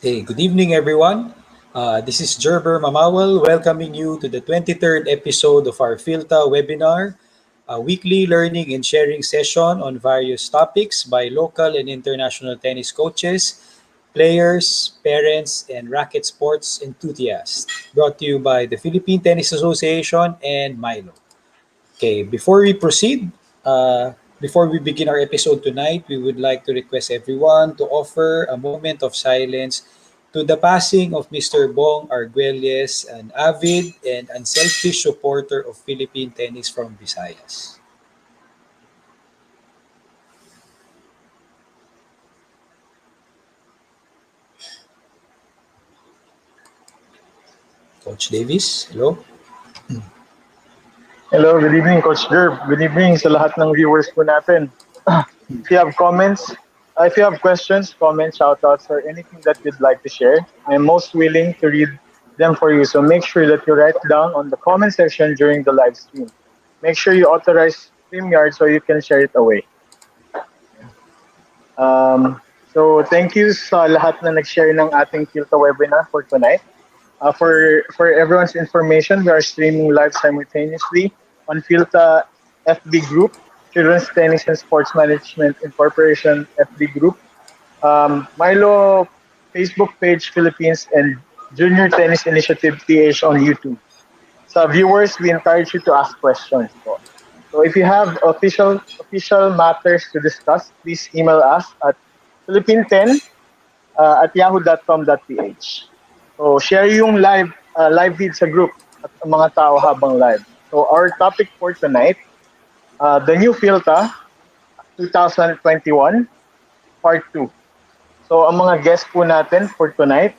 Hey, good evening, everyone. This is Gerber Mamawal welcoming you to the 23rd episode of our PHILTA webinar, a weekly learning and sharing session on various topics by local and international tennis coaches, players, parents, and racket sports enthusiasts. Brought to you by the Philippine Tennis Association and Milo. Okay, before we begin our episode tonight, we would like to request everyone to offer a moment of silence to the passing of Mr. Bong Arguelles, an avid and unselfish supporter of Philippine tennis from Visayas. Coach Davis, hello? Hello, good evening, Coach Gerb. Good evening sa lahat ng viewers po natin. If you have comments, if you have questions, comments, shoutouts, or anything that you'd like to share, I'm most willing to read them for you. So make sure that you write down on the comment section during the live stream. Make sure you authorize StreamYard so you can share it away. So thank you sa lahat na nag-share ng ating PHILTA webinar for tonight. For everyone's information, we are streaming live simultaneously on PHILTA FB Group, Children's Tennis and Sports Management Incorporation FB Group, Milo Facebook page Philippines, and Junior Tennis Initiative PH on YouTube. Sa viewers, we encourage you to ask questions po. So if you have official matters to discuss, please email us at philippine10 at yahoo.com.ph. So share yung live feed sa group at ang mga tao habang live. So our topic for tonight, the new PHILTA 2021 Part 2. So ang mga guests po natin for tonight,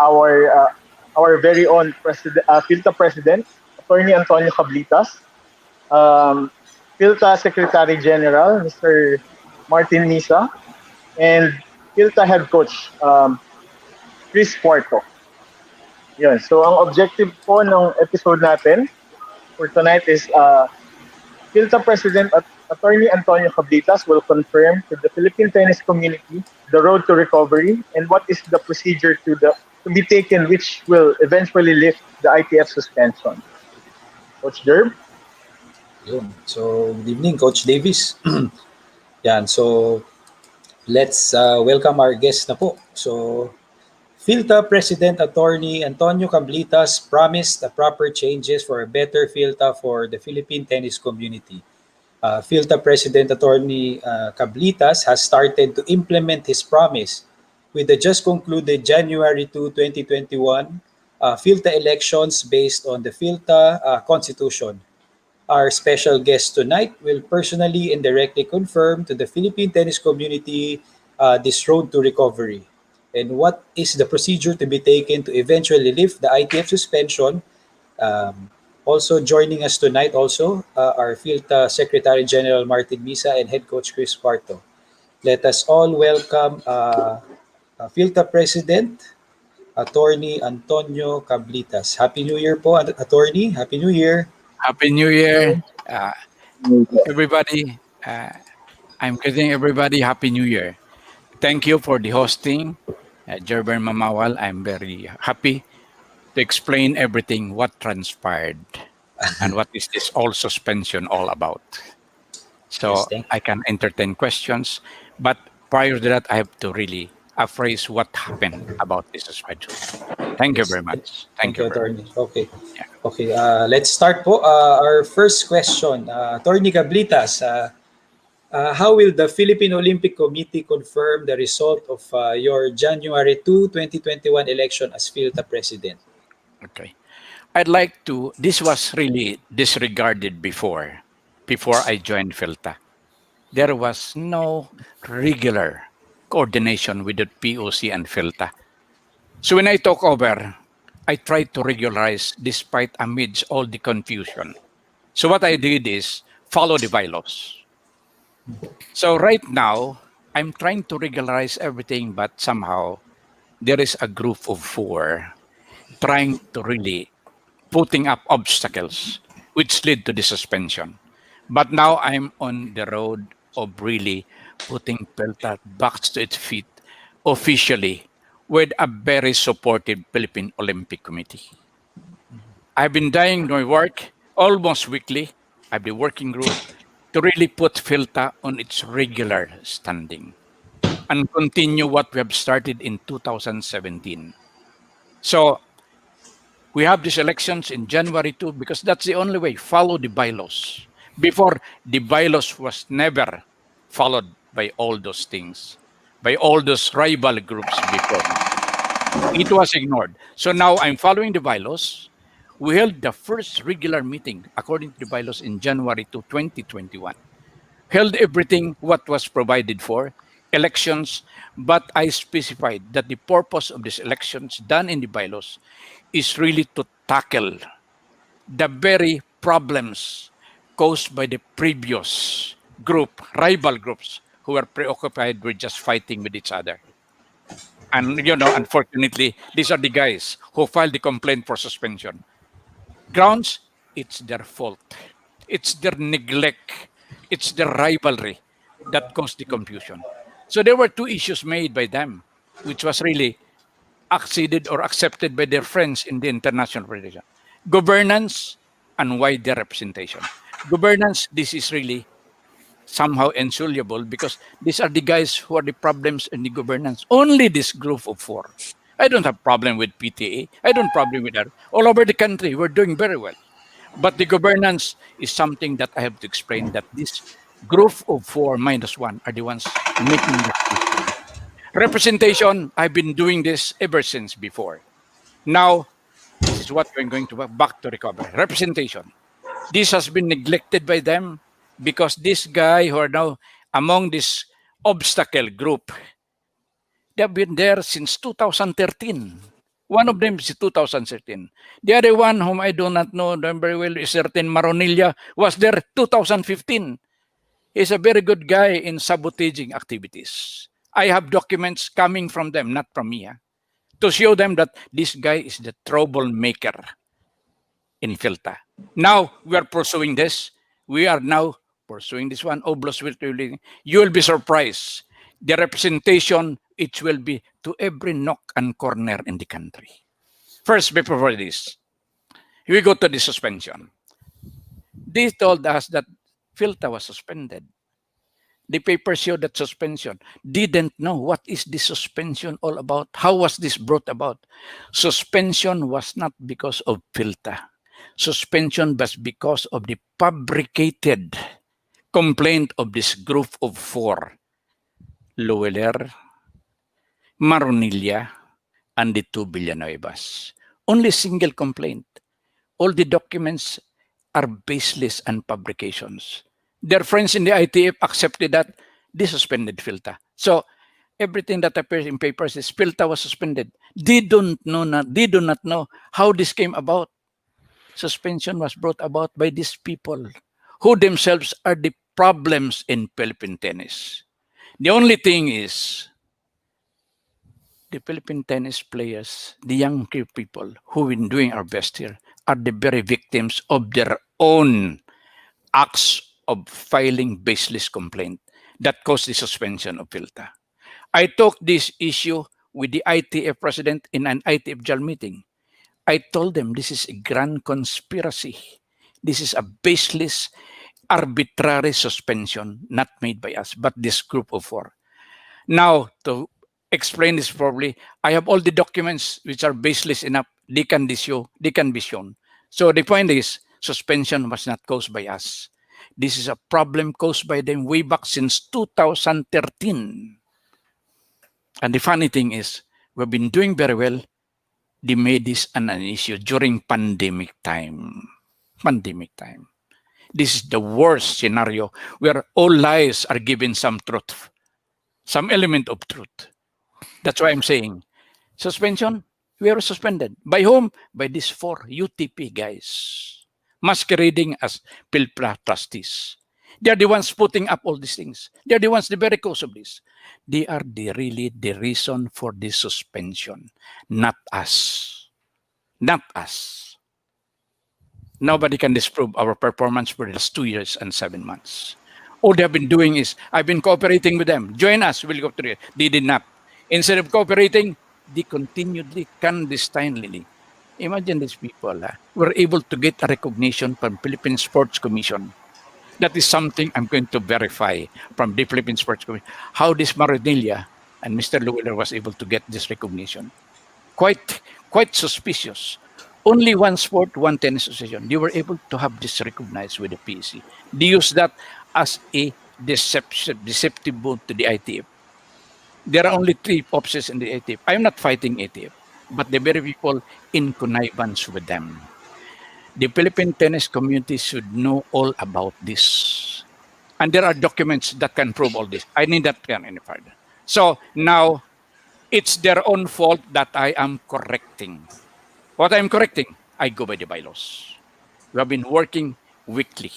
our very own PHILTA President, Attorney Antonio Cablitas, PHILTA Secretary General, Mr. Martin Misa, and PHILTA Head Coach, Chris Puerto. Yun. So ang objective po ng episode natin for tonight is PHILTA President Attorney Antonio Cablitas will confirm to the Philippine tennis community the road to recovery and what is the procedure to be taken which will eventually lift the ITF suspension. Coach Derb? Yun. So, good evening, Coach Davis. Yan, so let's welcome our guest na po. So, PHILTA President Attorney Antonio Cablitas promised the proper changes for a better PHILTA for the Philippine tennis community. PHILTA President Attorney Cablitas has started to implement his promise with the just concluded January 2, 2021 PHILTA elections based on the PHILTA Constitution. Our special guest tonight will personally and directly confirm to the Philippine tennis community this road to recovery and what is the procedure to be taken to eventually lift the ITF suspension. Also joining us tonight our PHILTA Secretary General Martin Misa and Head Coach Chris Puerto. Let us all welcome PHILTA President Attorney Antonio Cablitas. Happy New Year po, Attorney. Happy New Year. Happy New Year, everybody. I'm greeting everybody Happy New Year. Thank you for the hosting, Gerber Mamawal. I'm very happy to explain everything what transpired and what is this all suspension all about. So Yes, I can entertain questions, but prior to that, I have to really phrase what happened about this suspension. Thank you very much. Thank you, Attorney. Okay. Yeah. Okay, let's start po. Our first question, Attorney Cablitas, how will the Philippine Olympic Committee confirm the result of your January 2, 2021 election as PHILTA President? Okay. I'd like to, this was really disregarded before I joined PHILTA. There was no regular coordination with the POC and PHILTA. So when I took over, I tried to regularize despite amidst all the confusion. So what I did is follow the bylaws. So right now, I'm trying to regularize everything, but somehow there is a group of 4 trying to really putting up obstacles, which lead to the suspension. But now I'm on the road of really putting PHILTA back to its feet officially with a very supportive Philippine Olympic Committee. I've been doing my work almost weekly. I've been working group to really put PHILTA on its regular standing and continue what we have started in 2017. So we have these elections in January 2 because that's the only way. Follow the bylaws. Before, the bylaws was never followed by all those things, by all those rival groups before me. It was ignored. So now I'm following the bylaws. We held the first regular meeting according to the bylaws in January 2, 2021. Held everything what was provided for, elections, but I specified that the purpose of these elections done in the bylaws is really to tackle the very problems caused by the previous group, rival groups, who were preoccupied with just fighting with each other. And unfortunately, these are the guys who filed the complaint for suspension. Grounds, it's their fault. It's their neglect. It's their rivalry that caused the confusion. So there were two issues made by them, which was really acceded or accepted by their friends in the international relation. Governance and wider representation. Governance, this is really somehow insoluble because these are the guys who are the problems in the governance. Only this group of four. I don't have problem with PTA. I don't problem with that. All over the country, we're doing very well. But the governance is something that I have to explain that this group of four minus one are the ones making this issue. Representation, I've been doing this ever since before. Now, this is what we're going to back to recover. Representation. This has been neglected by them because this guy who are now among this obstacle group, they've been there since 2013. One of them is 2013. The other one, whom I do not know very well, is certain Maronilla, was there 2015. He's a very good guy in sabotaging activities. I have documents coming from them, not from me, to show them that this guy is the troublemaker in PHILTA. Now we are pursuing this. We are now pursuing this one. Oblos will you will be surprised. The representation, it will be to every nook and corner in the country. First, before this, we go to the suspension. They told us that PHILTA was suspended. The paper showed that suspension. Didn't know what is this suspension all about. How was this brought about? Suspension was not because of PHILTA. Suspension was because of the fabricated complaint of this group of four. Lueler, Maronilla, and the two Villanuevas. Only single complaint. All the documents are baseless and fabrications. Their friends in the ITF accepted that they suspended PHILTA. So everything that appears in papers is PHILTA was suspended. They do not know how this came about. Suspension was brought about by these people who themselves are the problems in Philippine tennis. The only thing is the Philippine tennis players, the young people who've been doing our best here, are the very victims of their own acts of filing baseless complaint that caused the suspension of PHILTA. I took this issue with the ITF president in an ITF JAL meeting. I told them this is a grand conspiracy. This is a baseless, arbitrary suspension not made by us, but this group of four. Now, to explain this properly, I have all the documents which are baseless enough. They can be shown. So the point is, suspension was not caused by us. This is a problem caused by them way back since 2013. And the funny thing is, we've been doing very well. They made this an issue during pandemic time. Pandemic time. This is the worst scenario where all lies are given some truth, some element of truth. That's why I'm saying, suspension, we are suspended. By whom? By these four UTP guys, masquerading as PHILTA trustees. They are the ones putting up all these things. They are the ones, the very cause of this. They are really the reason for this suspension, not us. Not us. Nobody can disprove our performance for the last 2 years and 7 months. All they have been doing is, I've been cooperating with them. Join us, we'll go through it. They did not. Instead of cooperating, they continually, clandestinely. Imagine these people were able to get a recognition from Philippine Sports Commission. That is something I'm going to verify from the Philippine Sports Commission. How this Maronilla and Mr. Llewellyn was able to get this recognition. Quite, quite suspicious. Only one sport, one tennis association. They were able to have this recognized with the PEC. They use that as a deceptive mode to the ITF. There are only three offices in the ATF. I'm not fighting ATF, but the very people in connivance with them. The Philippine tennis community should know all about this. And there are documents that can prove all this. I need that can any further. So now it's their own fault that I am correcting. What I'm correcting, I go by the bylaws. We have been working weekly.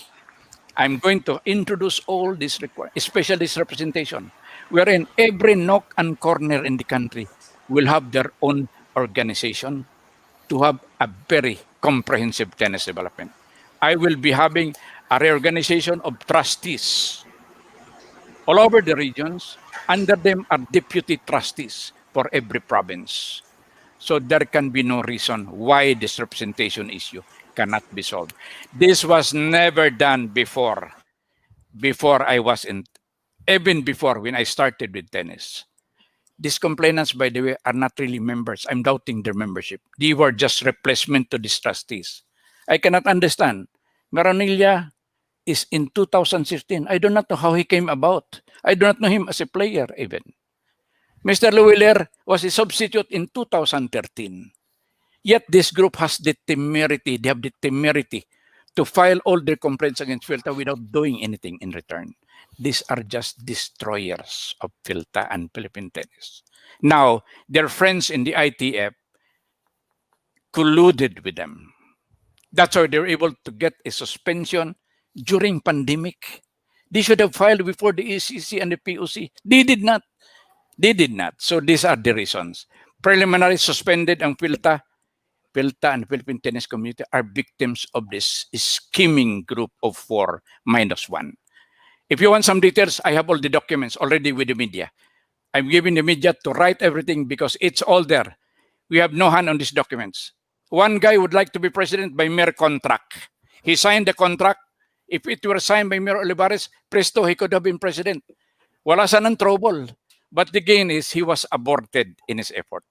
I'm going to introduce all this especially this representation, wherein every nook and corner in the country will have their own organization to have a very comprehensive tennis development. I will be having a reorganization of trustees all over the regions. Under them are deputy trustees for every province. So there can be no reason why this representation issue cannot be solved. This was never done before I was in, even before when I started with tennis. These complainants, by the way, are not really members. I'm doubting their membership. They were just replacement to these trustees. I cannot understand. Maronilla is in 2016. I do not know how he came about. I do not know him as a player even. Mr. Llewellyn was a substitute in 2013. Yet this group has the temerity, they have the temerity to file all their complaints against PHILTA without doing anything in return. These are just destroyers of PHILTA and Philippine tennis. Now, their friends in the ITF colluded with them. That's why they were able to get a suspension during pandemic. They should have filed before the ECC and the POC. They did not. They did not. So these are the reasons. Preliminary suspended ang PHILTA and Philippine tennis community are victims of this scheming group of 4 minus 1. If you want some details, I have all the documents already with the media. I'm giving the media to write everything because it's all there. We have no hand on these documents. One guy would like to be president by mere contract. He signed the contract. If it were signed by Mayor Olivares, presto, he could have been president. Wala sanang trouble. But the gain is he was aborted in his effort.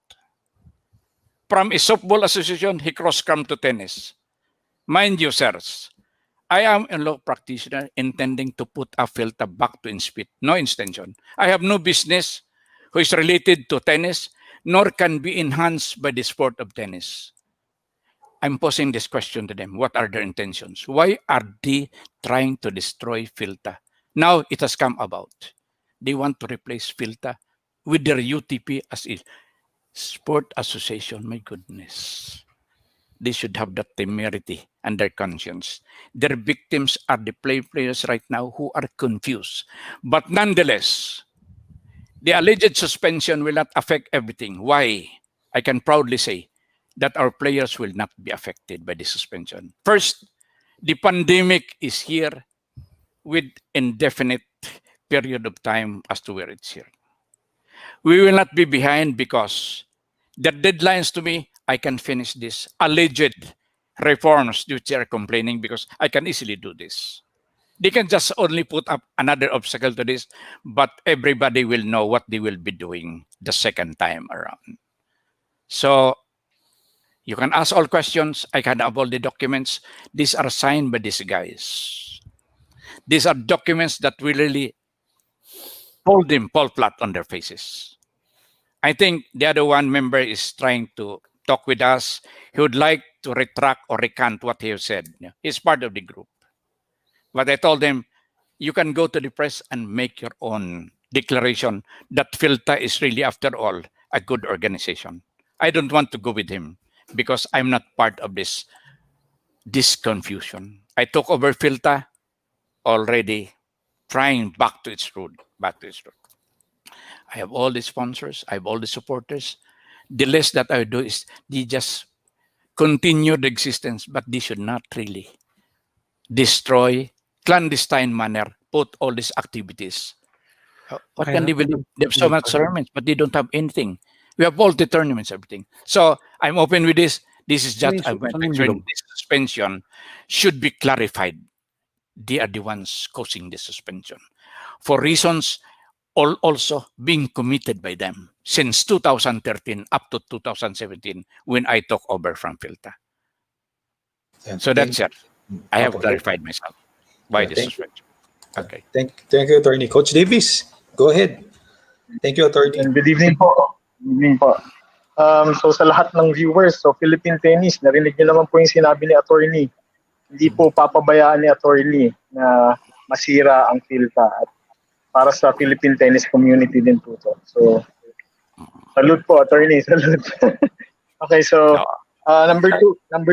From a softball association, he cross-come to tennis. Mind you, sirs, I am a law practitioner intending to put a PHILTA back to INSPIT. No intention. I have no business who is related to tennis, nor can be enhanced by the sport of tennis. I'm posing this question to them. What are their intentions? Why are they trying to destroy PHILTA? Now it has come about. They want to replace PHILTA with their UTP as a sport association. My goodness. They should have that temerity and their conscience. Their victims are the players right now who are confused. But nonetheless, the alleged suspension will not affect everything. Why? I can proudly say that our players will not be affected by the suspension. First, the pandemic is here with indefinite period of time as to where it's here. We will not be behind because the deadlines to me, I can finish this alleged reforms which they are complaining because I can easily do this. They can just only put up another obstacle to this, but everybody will know what they will be doing the second time around. So you can ask all questions. I can have all the documents. These are signed by these guys. These are documents that will really fall flat on their faces. I think the other one member is trying to talk with us. He would like to retract or recant what he has said. He's part of the group. But I told him, you can go to the press and make your own declaration that PHILTA is really, after all, a good organization. I don't want to go with him because I'm not part of this confusion. I took over PHILTA already, trying back to its root. I have all the sponsors, I have all the supporters. The less that I do is they just continue the existence, but they should not really destroy, clandestine manner, put all these activities. What can they believe? They have so much sermons, but they don't have anything. We have all the tournaments, everything. So I'm open with this. This is just I went mentioning this suspension should be clarified. They are the ones causing the suspension for reasons also being committed by them since 2013 up to 2017 when I took over from PHILTA. Yan. So that's it. I have Opo. clarified myself why Yeah, the thank you. suspension. Okay. Thank you, Attorney. Coach Davis, go ahead. Thank you, Attorney. And good evening po. Good evening po. So sa lahat ng viewers, so Philippine Tennis, narinig niyo naman po yung sinabi ni Attorney. Hindi po papabayaan ni Attorney na masira ang PHILTA at para sa Philippine tennis community din po to. So salute po, Attorney, salute. Okay, so number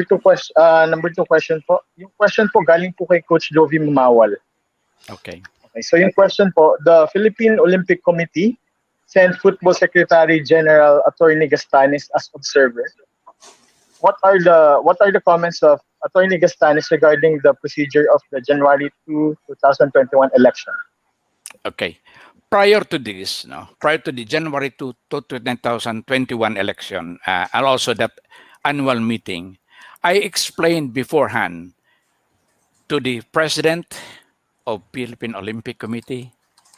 two question po. Yung question po galing po kay Coach Jovi Mamawal. Okay. Okay, so yung question po, the Philippine Olympic Committee sent Football Secretary General Attorney Gastanis as observer. What are the comments of Attorney Gastanis regarding the procedure of the January 2, 2021 election? Okay. Prior to this, prior to the January 2, 2021 election, and also that annual meeting, I explained beforehand to the President of Philippine Olympic Committee,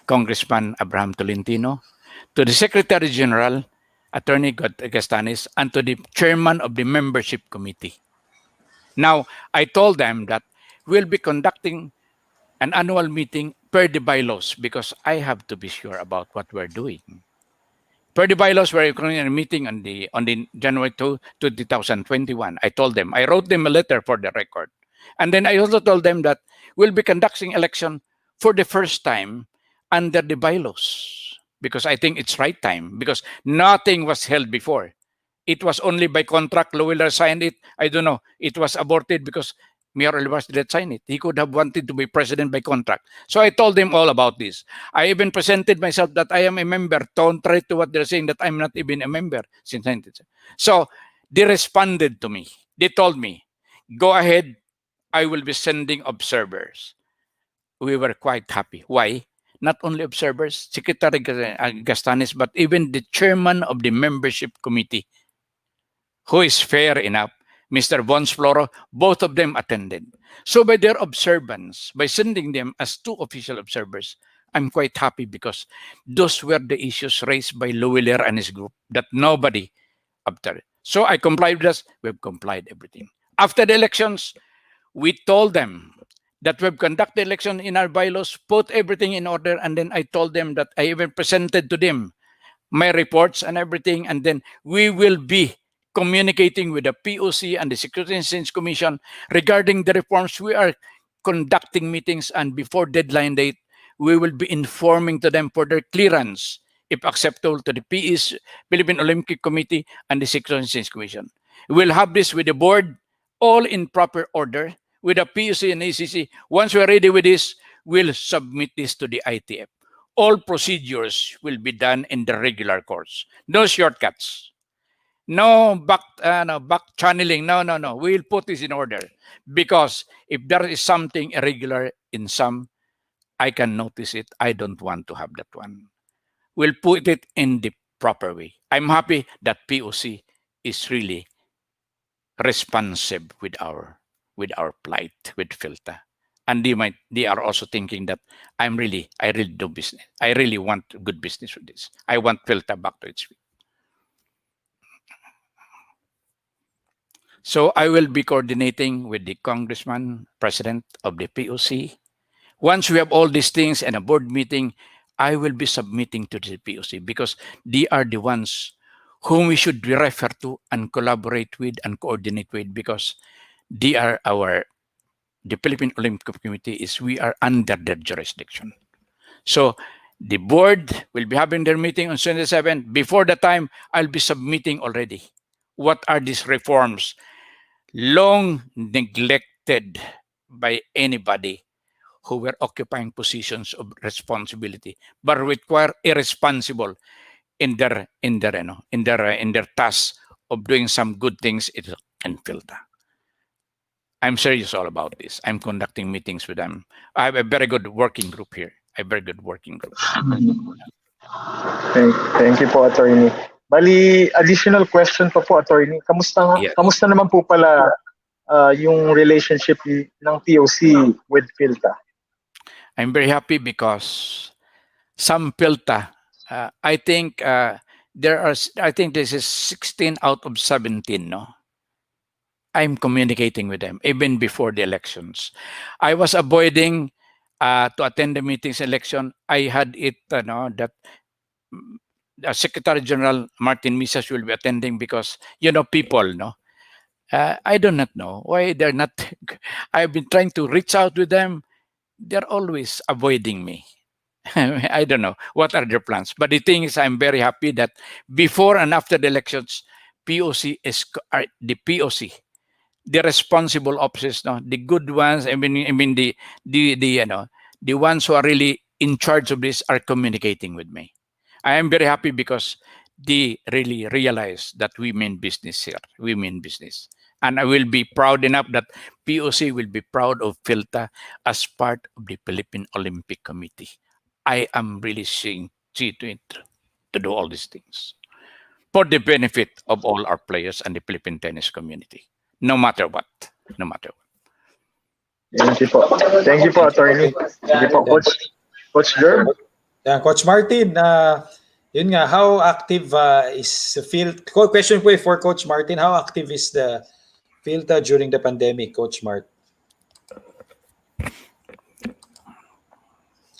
Congressman Abraham Tolentino, to the Secretary General, Attorney Gastanis, and to the Chairman of the Membership Committee. Now, I told them that we'll be conducting an annual meeting per the bylaws because I have to be sure about what we're doing. Per the bylaws, we're conducting a meeting on the January 2, 2021. I told them, I wrote them a letter for the record. And then I also told them that we'll be conducting election for the first time under the bylaws because I think it's right time because nothing was held before. It was only by contract. Lowiller signed it. I don't know. It was aborted because Mayor Olivas didn't sign it. He could have wanted to be president by contract. So I told them all about this. I even presented myself that I am a member, contrary to what they're saying that I'm not even a member since 19. So they responded to me. They told me, go ahead, I will be sending observers. We were quite happy. Why? Not only observers, Secretary Gastanis, but even the chairman of the membership committee, who is fair enough, Mr. Vons Floro, both of them attended. So by their observance, by sending them as two official observers, I'm quite happy because those were the issues raised by Lowiller and his group that nobody after. So I complied with us. We've complied everything. After the elections, we told them that we've conducted election in our bylaws, put everything in order, and then I told them that I even presented to them my reports and everything, and then we will be communicating with the POC and the Security and Exchange Commission regarding the reforms. We are conducting meetings, and before deadline date, we will be informing to them for their clearance, if acceptable to the Philippine Olympic Committee and the Security and Exchange Commission. We'll have this with the board, all in proper order, with the POC and ACC. Once we're ready with this, we'll submit this to the ITF. All procedures will be done in the regular course. No shortcuts. No back channeling. No. We'll put this in order. Because if there is something irregular in some, I can notice it. I don't want to have that one. We'll put it in the proper way. I'm happy that POC is really responsive with our plight with PHILTA. And they are also thinking that I really do business. I really want good business with this. I want PHILTA back to its feet. So I will be coordinating with the Congressman, President of the POC. Once we have all these things and a board meeting, I will be submitting to the POC because they are the ones whom we should refer to and collaborate with and coordinate with because they are the Philippine Olympic Committee we are under their jurisdiction. So the board will be having their meeting on 27th. Before the time, I'll be submitting already. What are these reforms long neglected by anybody who were occupying positions of responsibility, but require irresponsible in their task of doing some good things in PHILTA. I'm serious all about this. I'm conducting meetings with them. I have a very good working group here. A very good working group. Thank you po, Attorney. Bali, additional question pa po, attorney. Yes. Kamusta naman po pala yung relationship ng POC with PHILTA? I'm very happy because some PHILTA, I think I think this is 16 out of 17, no? I'm communicating with them even before the elections. I was avoiding to attend the meetings election. I had it, no, that Secretary General Martin Misas will be attending because, people, no? I do not know why they're not. I've been trying to reach out with them. They're always avoiding me. I don't know what are their plans. But the thing is, I'm very happy that before and after the elections, the POC, the responsible officers, no, the good ones. I mean the ones who are really in charge of this are communicating with me. I am very happy because they really realize that we mean business here. We mean business. And I will be proud enough that POC will be proud of PHILTA as part of the Philippine Olympic Committee. I am really see to it to do all these things for the benefit of all our players and the Philippine tennis community, no matter what. No matter what. Thank you po. Thank you po, attorney. Sige po, Yan. Coach Jerm. Yan, Coach Martin, yun nga, how active is the field? Question po for Coach Martin, how active is the PHILTA during the pandemic, Coach Mart?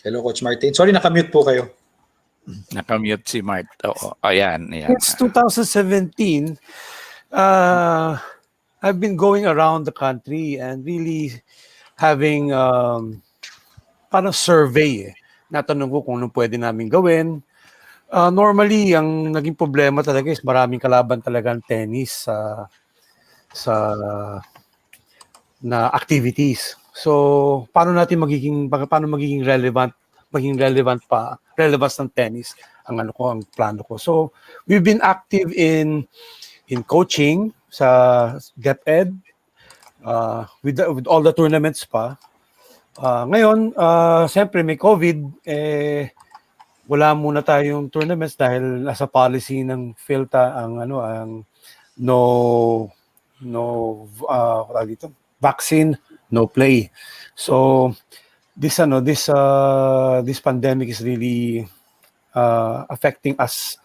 Hello, Coach Martin. Sorry, nakamute po kayo. Nakamute si Mart. Oo, ayan. Since 2017, I've been going around the country and really having parang survey. Natanong ko kung anong pwede namin gawin. Normally, ang naging problema talaga is maraming kalaban talaga ang tennis sa na activities. So, paano magiging relevance ng tennis ang plano ko. So, we've been active in coaching sa DepEd with all the tournaments pa. Ngayon, siyempre may COVID, wala muna tayong tournaments dahil nasa policy ng PHILTA ang vaccine, no play. So this pandemic is really affecting us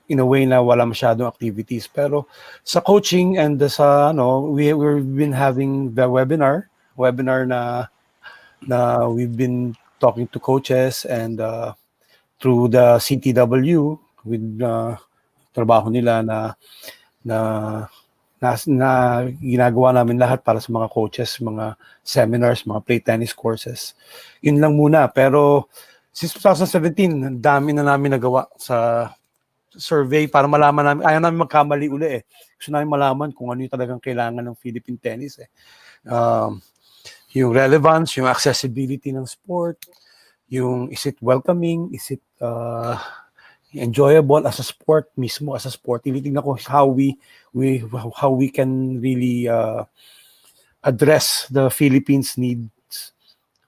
in a way na wala masyadong activities. Pero sa coaching and we've been having the webinar na we've been talking to coaches and through the CTW with trabaho nila na ginagawa namin lahat para sa mga coaches, mga seminars, mga play tennis courses. Yun lang muna. Pero since 2017, ang dami na namin nagawa sa survey para malaman namin. Ayaw namin magkamali uli eh. Gusto namin malaman kung ano yung talagang kailangan ng Philippine tennis eh. Yung relevance, yung accessibility ng sport, yung is it welcoming, is it enjoyable as a sport mismo, as a sport. Tinitingnan ko how we can really address the Philippines needs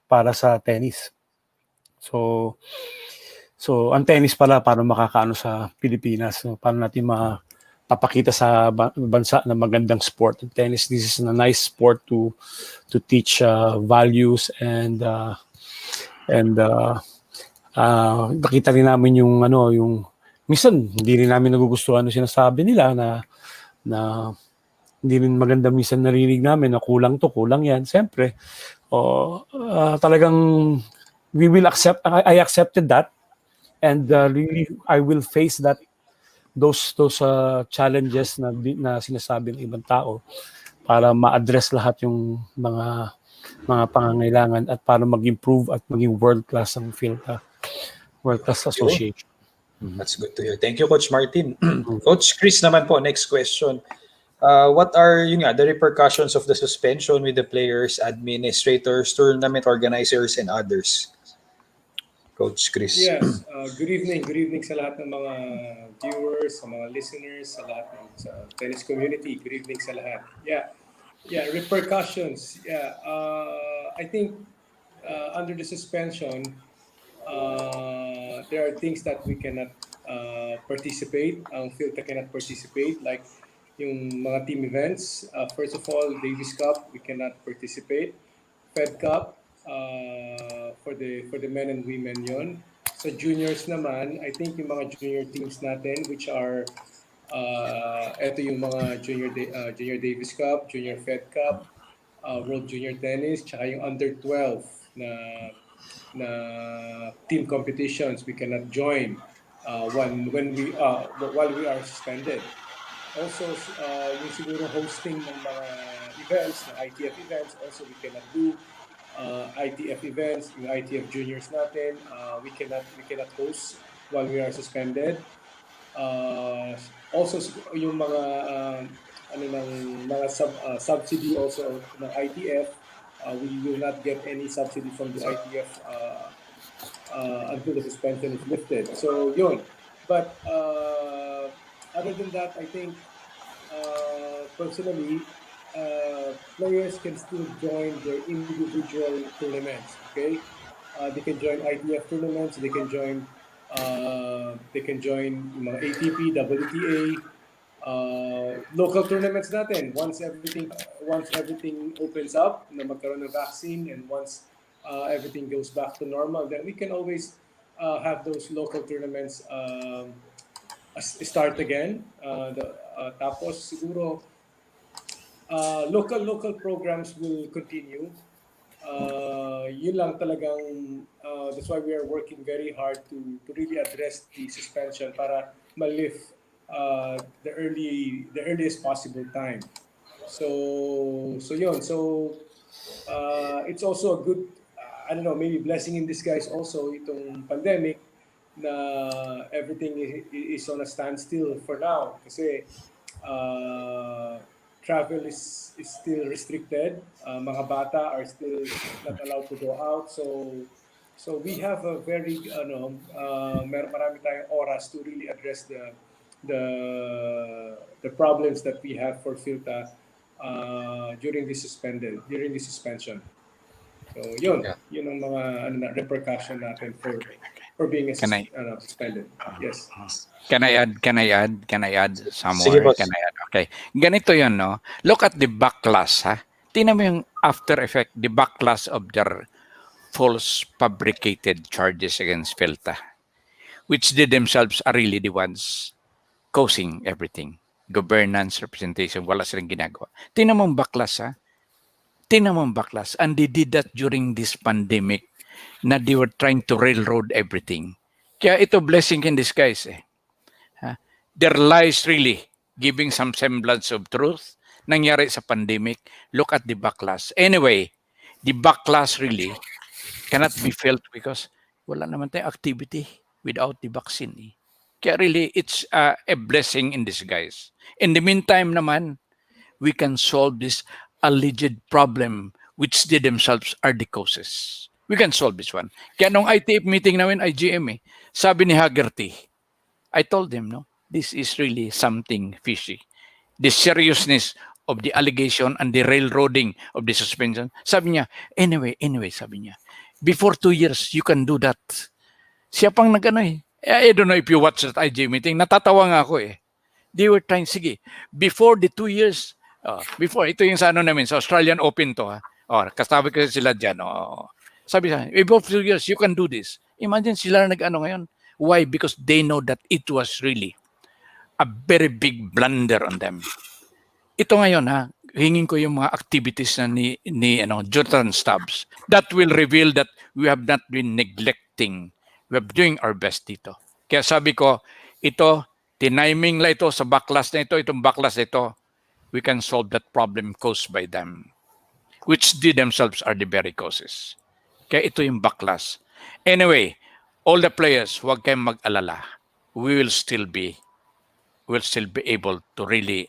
para sa tennis. So ang tennis pala para makakaano sa Pilipinas. So, paano natin mapapakita sa bansa na magandang sport. And tennis, this is a nice sport to teach values and nakita rin namin yung minsan hindi rin namin nagugustuhan yung sinasabi nila na hindi rin maganda minsan narinig namin na kulang yan. Siyempre, talagang we will accept, I accepted that and really I will face those challenges na sinasabi ng ibang tao para ma-address lahat yung mga pangangailangan at para mag-improve at maging world-class ang PHILTA, world-class association. That's good to hear. Thank you, Coach Martin. Coach Chris naman po, next question. What are the repercussions of the suspension with the players, administrators, tournament organizers, and others? Coach Chris. Yes. Good evening sa lahat ng mga viewers, sa mga listeners, sa lahat ng tennis community. Good evening sa lahat. Yeah, repercussions. Yeah, I think under the suspension, there are things that we cannot participate. Ang PHILTA cannot participate. Like yung mga team events, first of all, Davis Cup, we cannot participate. Fed Cup, for the men and women yon. Sa juniors naman, I think yung mga junior teams natin, which are, eto yung mga Junior Davis Cup, Junior Fed Cup, World Junior Tennis, tsaka yung under 12 na team competitions we cannot join when we while we are suspended. Also, yung siguro hosting ng mga events, ng ITF events, also we cannot do ITF events, yung ITF juniors natin, we cannot host while we are suspended. Also yung mga ano ng mga subsidy also ng ITF, we will not get any subsidy from the ITF until the suspension is lifted. So yun. But other than that, I think personally, players can still join their individual tournaments. Okay, they can join ITF tournaments. They can join mga ATP, WTA, local tournaments natin. Once everything opens up, na magkaroon ng vaccine, and once everything goes back to normal, then we can always have those local tournaments start again. Tapos siguro local programs will continue. Yun lang talagang that's why we are working very hard to really address the suspension para ma-lift the earliest possible time. So yun. So it's also a good, I don't know, maybe blessing in disguise also itong pandemic na everything is on a standstill for now kasi travel is still restricted. Mga bata are still not allowed to go out. So we have a very marami tayong oras to really address the problems that we have for PHILTA during this suspension. So yun, Yeah. yun ang mga repercussion natin for being suspended. Yes. Can I add some Sige, more? boss. Can I add? Okay. Ganito yun, no? Look at the backlash, ha? Tingnan mo yung after effect, the backlash of their false fabricated charges against PHILTA, which they themselves are really the ones causing everything. Governance, representation, wala silang ginagawa. Tingnan mo ang backlash, ha? Tingnan mo ang backlash. And they did that during this pandemic na they were trying to railroad everything. Kaya ito blessing in disguise, eh. Their lies really giving some semblance of truth nangyari sa pandemic. Look at the backlash. Anyway, the backlash really cannot be felt because wala naman tayong activity without the vaccine. Eh. Kaya really, it's a blessing in disguise. In the meantime naman, we can solve this alleged problem which they themselves are the causes. We can solve this one. Kaya nung ITF meeting namin, IGM, sabi ni Haggerty, I told him, no, this is really something fishy. The seriousness of the allegation and the railroading of the suspension. Sabi niya, anyway, sabi niya, before 2 years, you can do that. Siya pang nag-ano eh. I don't know if you watch that IG meeting. Natatawa nga ako eh. They were trying, sige, before the 2 years, before, ito yung sa ano namin, sa Australian Open to ha. Kasabi ko sila dyan. Sabi sa before 2 years, you can do this. Imagine sila nag-ano ngayon. Why? Because they know that it was really a very big blunder on them. Ito ngayon ha, hingin ko yung mga activities na ni Jonathan Stubbs that will reveal that we have not been neglecting. We are doing our best dito. Kaya sabi ko, ito, tiniming la ito sa backlash na ito, itong backlash na ito, we can solve that problem caused by them, which they themselves are the very causes. Kaya ito yung backlash. Anyway, all the players, huwag kayong mag-alala. We will still be able to really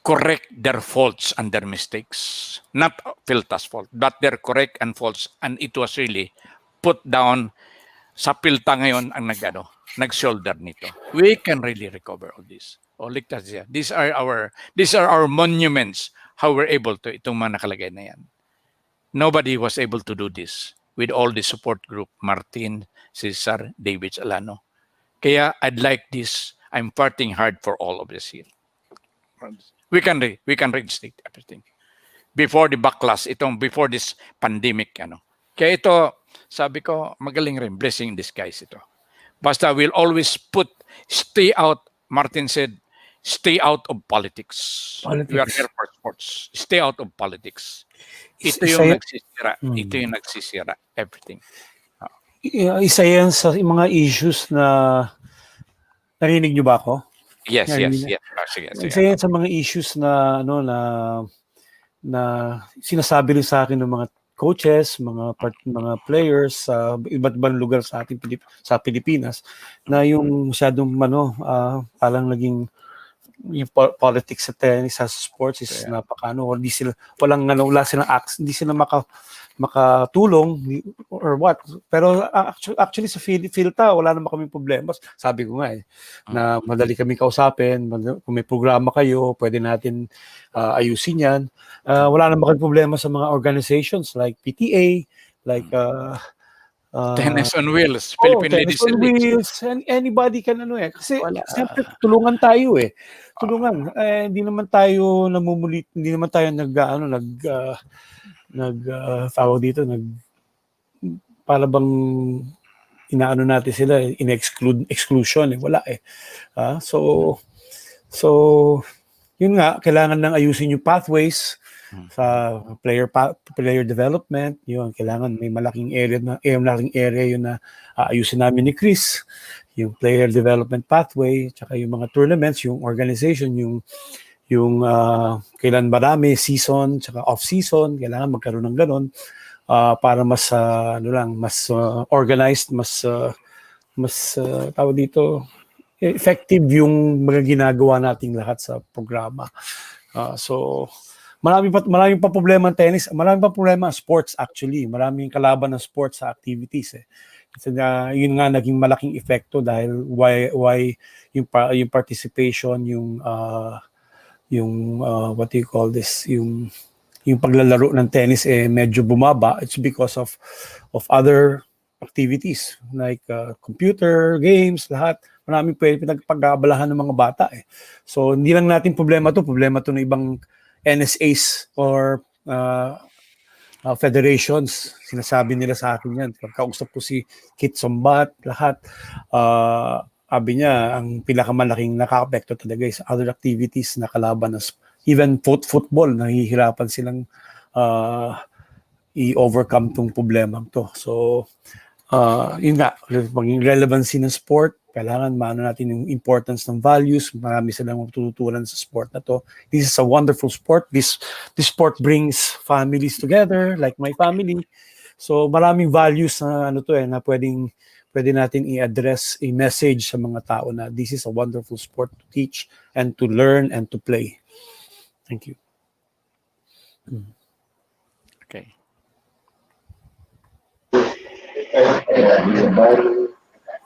correct their faults and their mistakes. Not PHILTA's fault, but their correct and faults. And it was really put down sa PHILTA ngayon ang nag-shoulder nito. We can really recover all this. Ligtas siya. These are our monuments how we're able to, itong mga nakalagay na yan. Nobody was able to do this with all the support group, Martin, Cesar, David Alano. Kaya I'd like this. I'm fighting hard for all of this here. We can reinstate everything before the backlash, before this pandemic, ano. Kaya ito, sabi ko, magaling rin, blessing in disguise ito. Basta we'll always stay out, Martin said, stay out of politics. We are Politics. here for sports. Stay out of politics. Ito Isa, yung nagsisira. Ito hmm. yung nagsisira. Everything. Isa yan sa mga issues na narinig nyo ba ako? Yes, yes, Narinig, yes. Sige, sige. isa yan sa mga issues na ano na sinasabi rin sa akin ng mga coaches, mga players sa iba't ibang lugar sa sa Pilipinas na yung masyadong parang naging yung politics sa tennis, sa sports is napakano, hindi sila wala silang hindi sila makatulong or what. Pero actually sa PHILTA wala naman kaming problema. Sabi ko nga na madali kami kausapin, kung may programa kayo, pwede natin ayusin yan. Wala naman kaming problema sa mga organizations like PTA, like Tennis on wheels. Philippine tennis Ladies on League. wheels, and anybody can kasi Wala. siyempre tulungan tayo tulungan, hindi naman tayo namumulit, hindi naman tayo tawag dito, para bang inaano natin sila, exclusion wala so yun nga, kailangan nang ayusin yung pathways sa player development. Yun, kailangan may malaking area yun na ayusin namin ni Chris, yung player development pathway, tsaka yung mga tournaments, yung organization, yung kailan marami season tsaka off season, kailangan magkaroon ng ganon para mas organized, mas tawag dito, effective yung mga ginagawa nating lahat sa programa. So maraming pa problema ang tennis, maraming pa problema ang sports actually. Maraming kalaban ng sports sa activities Kasi yun nga naging malaking epekto dahil why yung participation, yung what do you call this, yung paglalaro ng tennis medyo bumaba. It's because of other activities like computer games, lahat. Maraming pinagpag-aabalahan ng mga bata So hindi lang natin problema to ng ibang NSAs or federations. Sinasabi nila sa akin yan. Pagkausap ko si Kit Sombat, lahat, sabi niya, ang pinakamalaking nakaka-apekto talaga is other activities na kalaban ng even football, nahihirapan silang i-overcome tong problemang to. So, yun nga, maging relevancy ng sport, kailangan maano natin yung importance ng values. Marami silang matututunan sa sport na to. This is a wonderful sport. This sport brings families together, like my family. So maraming values na na pwede natin i-address, a message sa mga tao na this is a wonderful sport to teach and to learn and to play. Thank you. Okay.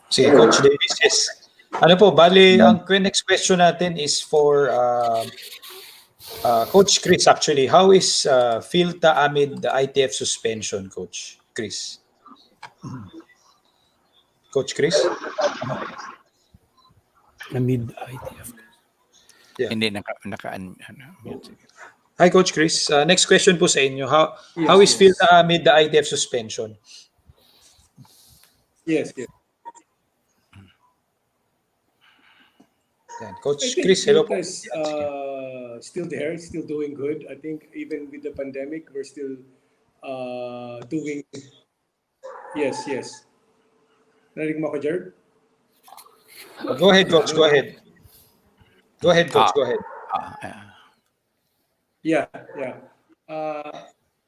Si Coach Davis, yes. Ano po, bali, ang next question natin is for Coach Chris actually. How is PHILTA amid the ITF suspension, Coach Chris? Coach Chris? Amid ITF. Yeah. Hindi naka-unmute. Hi, Coach Chris. Next question po sa inyo. How is PHILTA amid the ITF suspension? Yes. Coach Chris, hello po. Is still there, still doing good. I think even with the pandemic, we're still doing. Yes. Narinig mo ako, Jared? Go ahead, Coach. Go ahead. Go ahead, Coach. Go ahead. Yeah.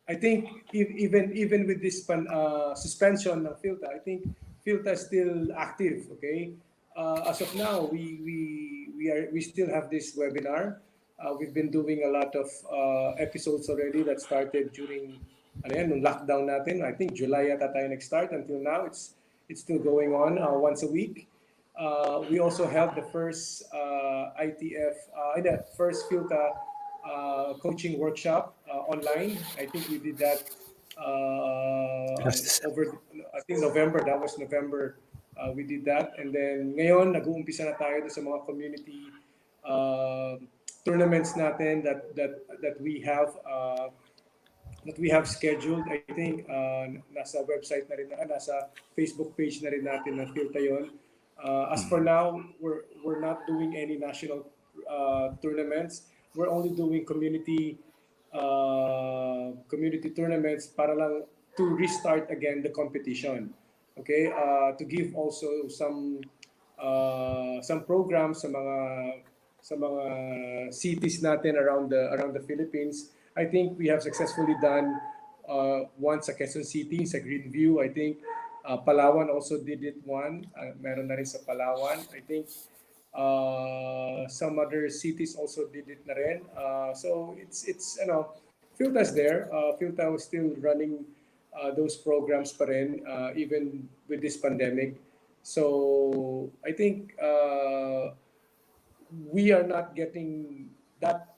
I think even with this suspension of PHILTA, I think PHILTA is still active. Okay. As of now, we still have this webinar. We've been doing a lot of episodes already that started during nung lockdown natin. I think July yata tayo nag-start until now. It's still going on once a week. We also held the first the first PHILTA coaching workshop online. I think we did that over, I think November. That was November We did that. And then ngayon, nag-uumpisa na tayo sa mga community uh, tournaments natin that we have scheduled. I think nasa website na rin, nasa Facebook page na rin natin ng PHILTA yun. As for now, we're not doing any national tournaments. We're only doing community tournaments para lang to restart again the competition. Okay, to give also some programs sa mga cities natin around the Philippines. I think we have successfully done one sa Quezon City, sa Greenview. I think Palawan also did it one. Meron na rin sa Palawan. I think some other cities also did it na rin. So it's PHILTA's there. PHILTA was still running those programs pa rin, even with this pandemic. So I think we are not getting that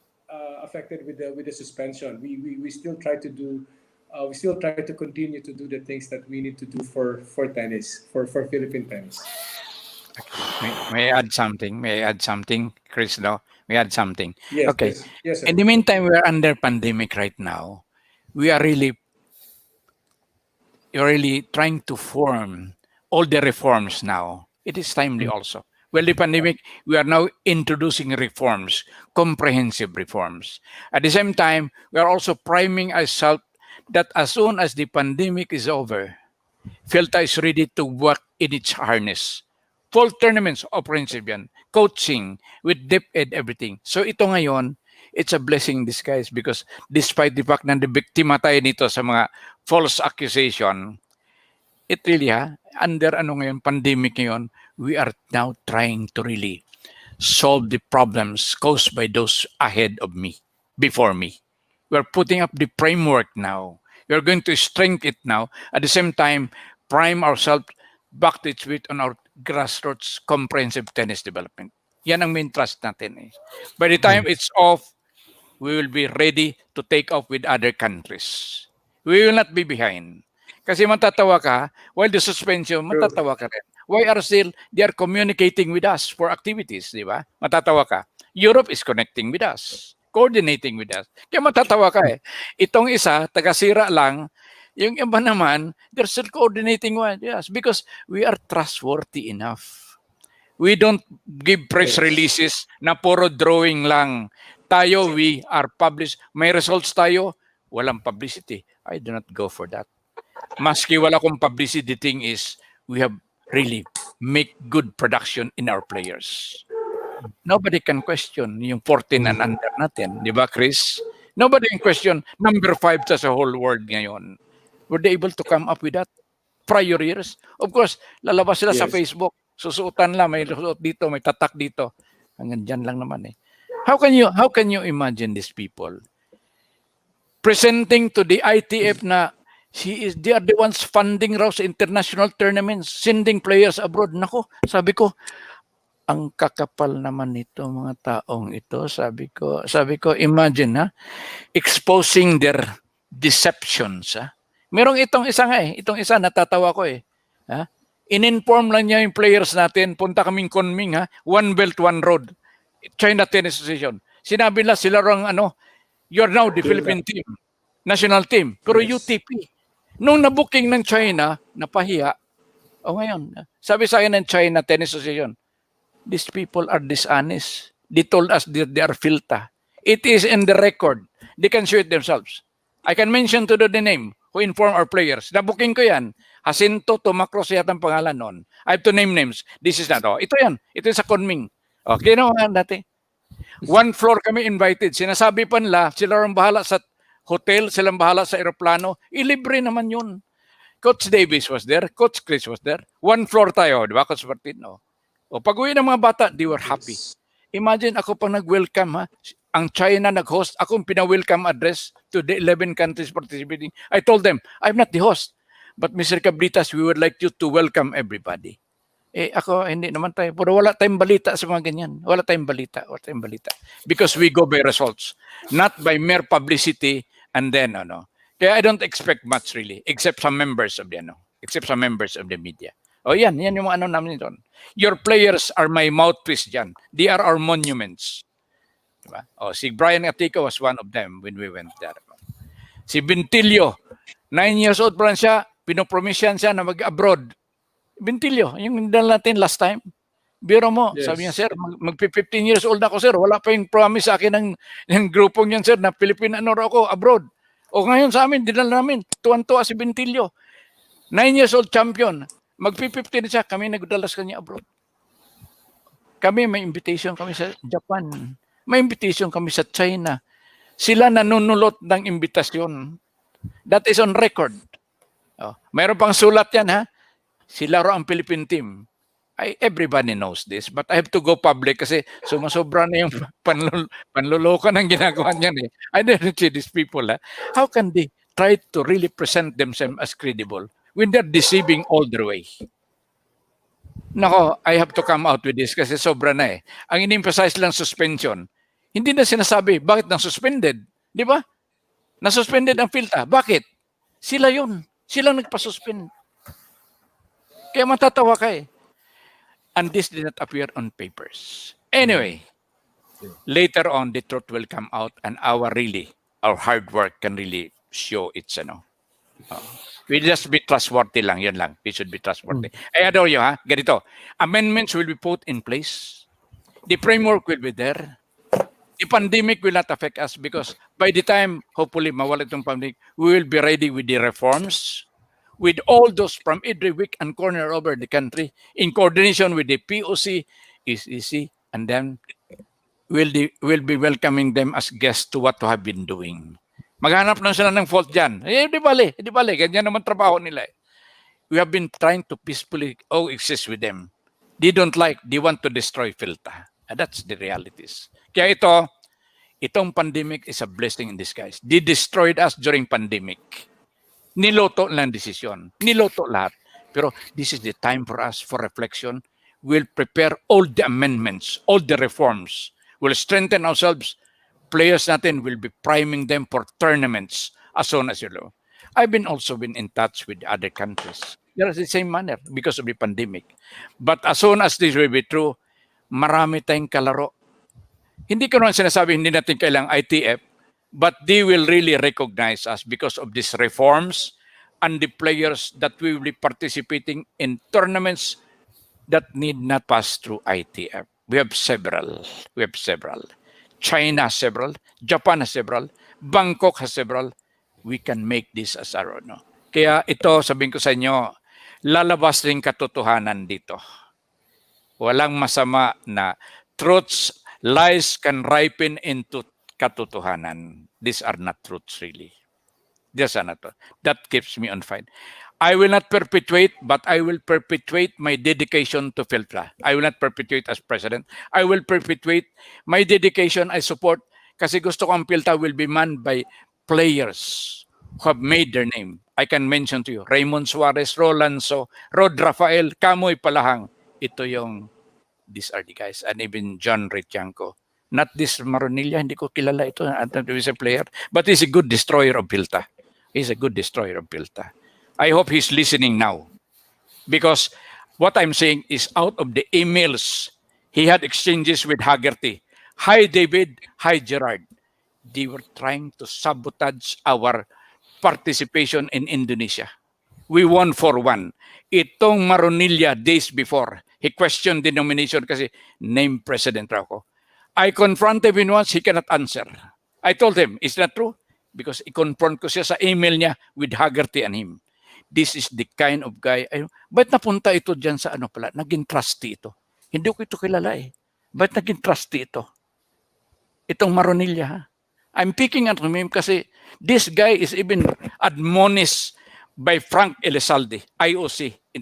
affected with the suspension. We still try to do we still try to continue to do the things that we need to do for tennis, for Philippine tennis. May I add something? May I add something, Chris? No, may I add something. Yes, Okay. yes, yes, sir. In the meantime, we are under pandemic right now. We are really trying to form all the reforms now. It is timely also. Well, the pandemic, we are now introducing reforms, comprehensive reforms. At the same time, we are also priming ourselves that as soon as the pandemic is over, PHILTA is ready to work in its harness. Full tournaments, offensive yan. Coaching, with depth and everything. So ito ngayon, it's a blessing in disguise because despite the fact na biktima tayo nito sa mga false accusation, it really under ngayon, pandemic ngayon, we are now trying to really solve the problems caused by those ahead of me, before me. We're putting up the framework now. We're going to strengthen it now. At the same time, prime ourselves back to its feet on our grassroots comprehensive tennis development. Yan ang main trust natin. By the time it's off, we will be ready to take off with other countries. We will not be behind. Kasi matatawa ka, while the suspension, matatawa ka rin. Why are they are communicating with us for activities, di ba? Matatawa ka. Europe is connecting with us, coordinating with us. Kaya matatawa ka eh. Itong isa, taga-sira lang. Yung iba naman, they're still coordinating with us because we are trustworthy enough. We don't give press releases na puro drawing lang. Tayo, we are published. May results tayo, walang publicity. I do not go for that. Maski wala kong publicity, the thing is, we have really make good production in our players. Nobody can question yung 14 and under natin. Di ba, Chris? Nobody can question number 5 sa whole world ngayon. Were they able to come up with that prior years? Of course, lalabas sila sa Yes. Facebook. Susuotan lang, may suot dito, may tatak dito. Hanggang dyan lang naman eh. How can you imagine these people presenting to the ITF na they are the ones funding raw sa international tournaments, sending players abroad. Nako, sabi ko, ang kakapal naman nito mga taong ito. Sabi ko, imagine exposing their deceptions. Merong itong isa natatawa ko eh. In-inform lang niya yung players natin, punta kaming Kunming one belt, one road. China Tennis Association. Sinabi nila sila rang you're now the Philippine team, national team. Pero Yes. UTP. Nung nabooking ng China, napahiya. Ngayon, sabi sa akin ng China Tennis Association, these people are dishonest. They told us that they are PHILTA. It is in the record. They can show it themselves. I can mention to the name who inform our players. Nabooking ko yan. Jacinto Tumacros yata ang pangalan noon. I have to name names. This is not. Ito yan. Ito yung sa Kunming. Okay na dati. One floor kami invited. Sinasabi pa nila, sila ang bahala sa hotel, silang bahala sa aeroplano. Ilibre naman yun. Coach Davis was there. Coach Chris was there. One floor tayo, di ba, Coach Martin? Pag uwi ng mga bata, they were happy. Imagine ako pang nag-welcome Ang China nag-host, akong pina-welcome address to the 11 countries participating. I told them, I'm not the host. But Mr. Cabritas, we would like you to welcome everybody. Ako, hindi naman tayo. Pero wala tayong balita sa mga ganyan. Wala tayong balita. Because we go by results. Not by mere publicity and then, Kaya I don't expect much really, except some members of the media. O yan yung mga ano namin doon. Your players are my mouthpiece dyan. They are our monuments. Diba? O, si Brian Atika was one of them when we went there. Si Bintilio, 9 years old pa lang siya, pinopromisyan siya na mag-abroad. Bintilio, yung dala natin last time. Biro mo, sabi niya, Yes. sir, mag-15 years old ako, sir. Wala pa yung promise sa akin ng grupong yan, sir, na Philippine ano ako, abroad. O ngayon sa amin, dinala namin, tuwan-tuwa si Bintilio. 9 years old champion. Mag-15 siya, kami nagdala sa kanya abroad. Kami, may invitation kami sa Japan. May invitation kami sa China. Sila nanunulot ng imbitasyon. That is on record. Oh, mayroon pang sulat yan, ha? Sila raw ang Philippine team. Everybody knows this, but I have to go public kasi sumasobra na yung panluloko ng ginagawa niyan eh. I don't see these people. How can they try to really present themselves as credible when they're deceiving all the way? Nako, I have to come out with this kasi sobra na eh. Ang in-emphasize lang suspension. Hindi na sinasabi, bakit nang suspended? Di ba? Na-suspended ang PHILTA. Bakit? Sila yun. Sila nagpa-suspend. Kaya matatawa ka eh. And this did not appear on papers. Anyway, later on, the truth will come out and our hard work can really show its ano. We just be trustworthy lang, yun lang. We should be trustworthy. I adore you, ha? Ganito. Amendments will be put in place. The framework will be there. The pandemic will not affect us because by the time, hopefully, mawala itong pandemic, we will be ready with the reforms, with all those from every week and corner over the country, in coordination with the POC, ECC, and then we'll be welcoming them as guests to what we have been doing. Maghanap lang sila ng fault dyan. Di bale. Ganyan naman trabaho nila. We have been trying to peacefully coexist with them. They want to destroy PHILTA. And that's the realities. Kaya itong pandemic is a blessing in disguise. They destroyed us during pandemic. Niloto lang desisyon. Niloto lahat. Pero this is the time for us for reflection. We'll prepare all the amendments, all the reforms. We'll strengthen ourselves. Players natin will be priming them for tournaments as soon as you know. I've also been in touch with other countries. They're the same manner because of the pandemic. But as soon as this will be true, marami tayong kalaro. Hindi ko naman sinasabi hindi natin kailangang ITF, but they will really recognize us because of these reforms and the players that we will be participating in tournaments that need not pass through ITF. We have several. China has several. Japan has several. Bangkok has several. We can make this as our no. Kaya ito, sabihin ko sa inyo, lalabas rin katotohanan dito. Walang masama na truths, lies can ripen into katotohanan. These are not truths really. These are not. That keeps me on fire. I will not perpetuate, but I will perpetuate my dedication to PHILTA. I will not perpetuate as president. I will perpetuate my dedication. I support kasi gusto ko ang PHILTA will be manned by players who have made their name. I can mention to you, Raymond Suarez, Rolanzo, Rod Rafael, Kamoy Palahang. Ito yung, these are the guys. And even John Ritianco. Not this Maronilla, hindi ko kilala ito. He's a player. But he's a good destroyer of PHILTA. He's a good destroyer of PHILTA. I hope he's listening now. Because what I'm saying is out of the emails, he had exchanges with Haggerty. Hi, David. Hi, Gerard. They were trying to sabotage our participation in Indonesia. We won 4-1. Itong Maronilla days before, he questioned the nomination kasi named President raw ko. I confronted him once, he cannot answer. I told him, is that true? Because i-confront ko siya sa email niya with Haggerty and him. This is the kind of guy. Ba't napunta ito dyan sa ano pala? Naging trustee ito. Hindi ko ito kilala eh. Ba't naging trustee ito? Itong Maronilla ha? I'm picking at him kasi this guy is even admonished by Frank Elizalde, IOC,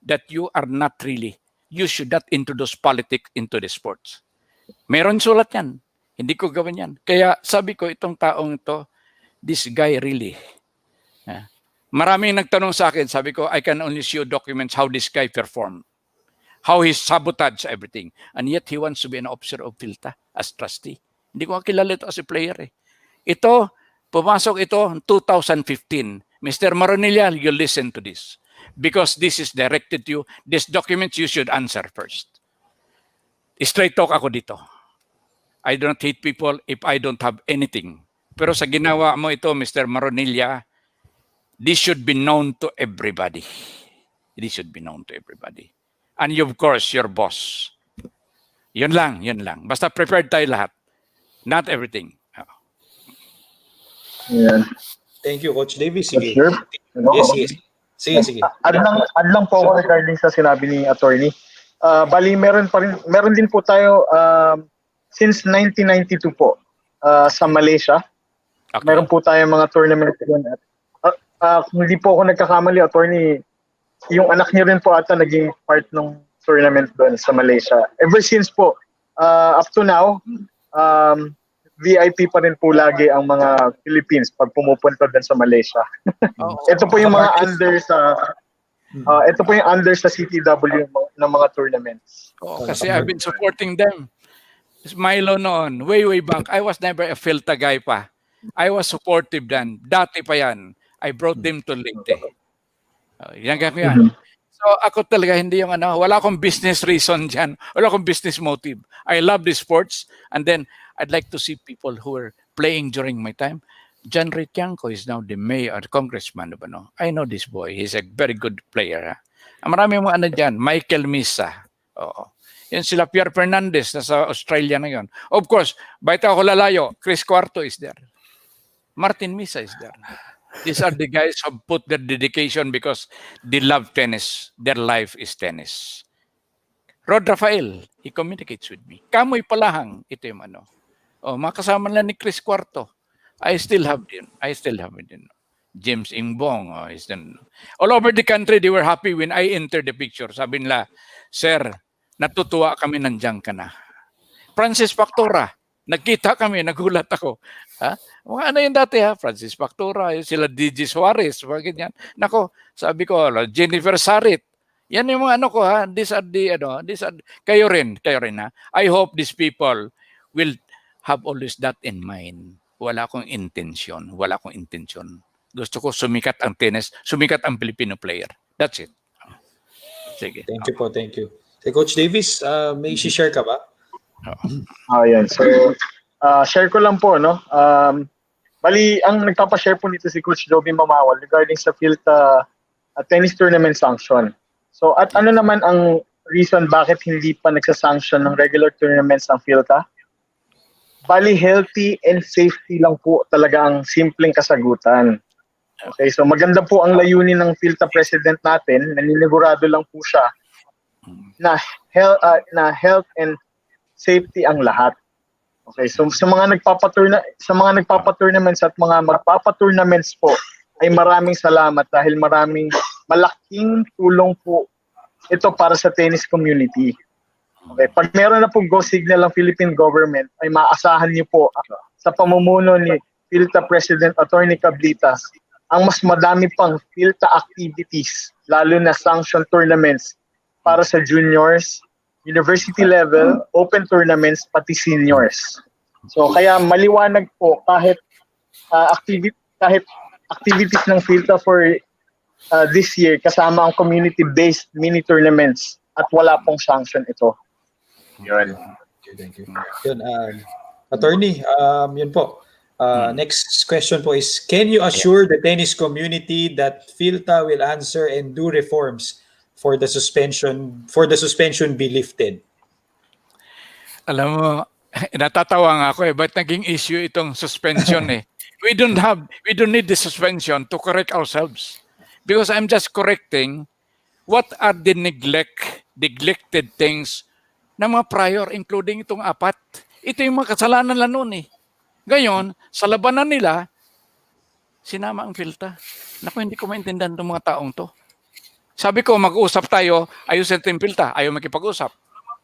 that you are not really, you should not introduce politics into the sports. Meron sulat yan. Hindi ko gawin yan. Kaya sabi ko itong taong ito, this guy really, maraming nagtanong sa akin, sabi ko, I can only show documents how this guy performed, how he sabotaged everything. And yet he wants to be an officer of PHILTA as trustee. Hindi ko kilala ito as a player eh. Ito, pumasok ito 2015. Mr. Maronilla, you listen to this. because this is directed to you. These documents you should answer first. Straight talk ako dito. I don't hate people if I don't have anything. Pero sa ginawa mo ito, Mr. Maronilla, this should be known to everybody. This should be known to everybody. And you, of course, your boss. Yun lang, yun lang. Basta prepared tayo lahat. Not everything. Yan. Thank you, Coach Davis. Sige. Sure. Yes, yes. Sige, sige. Add lang po ako regarding sa sinabi ni attorney. Bali meron din po tayo since 1992 po sa Malaysia. Okay. Meron po tayong mga tournament doon. Kung hindi po ako nagkakamali, attorney, yung anak niyo rin po ata naging part ng tournament doon sa Malaysia. Ever since po, up to now, VIP pa rin po lagi ang mga Philippines pag pumupunta din sa Malaysia. Ito po yung mga under sa CTW ng mga tournaments. Kasi I've been supporting them. Milo noon, way back, I was never a PHILTA guy pa. I was supportive then. Dati pa yan. I brought them to Leyte. Yan. So ako talaga hindi yung wala akong business reason dyan. Wala akong business motive. I love the sports and then I'd like to see people who were playing during my time. John Ritianco is now the mayor, congressman. I know this boy. He's a very good player. Marami mga dyan. Michael Misa. Oo. Yan sila Pierre Fernandez na sa Australia na yon. Of course, baita ako lalayo, Chris Cuarto is there. Martin Misa is there. These are the guys who put their dedication because they love tennis. Their life is tennis. Rod Rafael, he communicates with me. Kamoy palahang, ito yung mga kasama lang ni Chris Cuarto. I still have him. James Ingbong. All over the country, they were happy when I entered the picture. Sabi nila, Sir, natutuwa kami, nandiyan ka na. Francis Factora, nagkita kami, nagulat ako. Mga yung dati Francis Factora, sila DJ Suarez, mga ganyan. Nako, sabi ko, Jennifer Sarit. Yan yung mga ko these are kayo rin I hope these people will have always that in mind. Wala akong intention. Gusto ko sumikat ang tennis, sumikat ang Filipino player. That's it. Sige. Thank you po, thank you. Hey, Coach Davis, may share ka ba? Yan. So, share ko lang po, no? Bali, ang nagpapa-share po nito si Coach Joby Mamawal regarding sa PHILTA tennis tournament sanction. So, at ano naman ang reason bakit hindi pa nagsasanction ng regular tournaments ang PHILTA? Bali, healthy and safety lang po talaga ang simpleng kasagutan. Okay, so maganda po ang layunin ng PHILTA president natin, naninigurado lang po siya na health and safety ang lahat. Okay, so sa mga nagpapa-tournaments at mga magpapa-tournaments po ay maraming salamat dahil malaking tulong po ito para sa tennis community. Okay, pag meron na pong go signal ang Philippine government ay maasahan niyo po sa pamumuno ni PHILTA President Attorney Cablitas ang mas madami pang PHILTA activities, lalo na sanction tournaments para sa juniors, university level, open tournaments, pati seniors. So kaya maliwanag po kahit activities ng PHILTA for this year kasama ang community-based mini tournaments at wala pong sanction ito. Yun. Thank you. Yun, attorney, yun po. Next question po is, can you assure the tennis community that PHILTA will answer and do reforms for the suspension be lifted? Alam mo, natatawa nga ako ba't naging issue itong suspension We don't need the suspension to correct ourselves. Because I'm just correcting what are the neglected things ng mga prior, including itong 4. Ito yung mga kasalanan lang noon Ngayon, sa labanan nila, sinama ang PHILTA. Naku, hindi ko maintindihan itong mga taong to. Sabi ko, mag-uusap tayo, ayusin yung PHILTA, ayaw makipag-usap.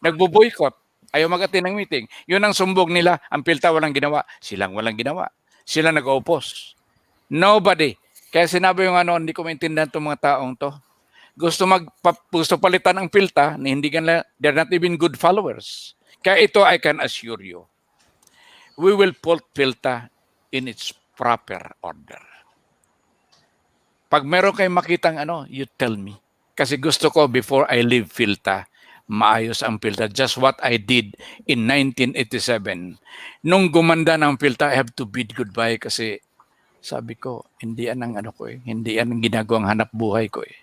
Nagbo-boycott, ayaw mag-attend ng meeting. Yun ang sumbog nila, ang PHILTA walang ginawa. Silang walang ginawa. Sila nag-oppose. Nobody. Kaya sinabi yung hindi ko maintindihan itong mga taong to. Gusto palitan ang PHILTA na hindi they're not even good followers. Kaya ito, I can assure you, we will put PHILTA in its proper order. Pag meron kayong makitang ano, you tell me. Kasi gusto ko before I leave PHILTA, maayos ang PHILTA. Just what I did in 1987. Nung gumanda ng PHILTA, I have to bid goodbye kasi sabi ko, hindi yan ang ano ko eh. Hindi yan ang ginagawang hanap buhay ko eh.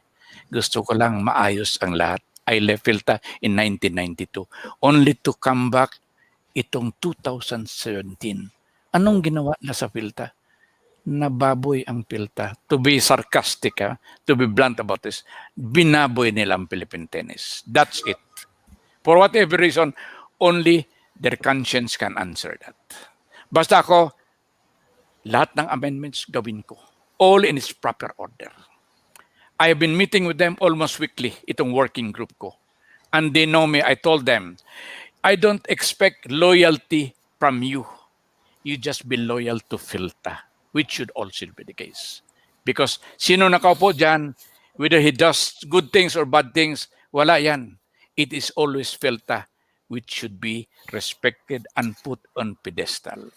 Gusto ko lang maayos ang lahat. I left PHILTA in 1992 only to come back itong 2017. Anong ginawa na sa PHILTA? Nababoy ang PHILTA. To be sarcastic, to be blunt about this, binaboy nila ang Philippine tennis. That's it. For whatever reason, only their conscience can answer that. Basta ako, lahat ng amendments gawin ko. All in its proper order. I have been meeting with them almost weekly, itong working group ko. And they know me, I told them, I don't expect loyalty from you. You just be loyal to PHILTA, which should also be the case. Because sino nakaupo dyan, whether he does good things or bad things, wala yan. It is always PHILTA, which should be respected and put on pedestal.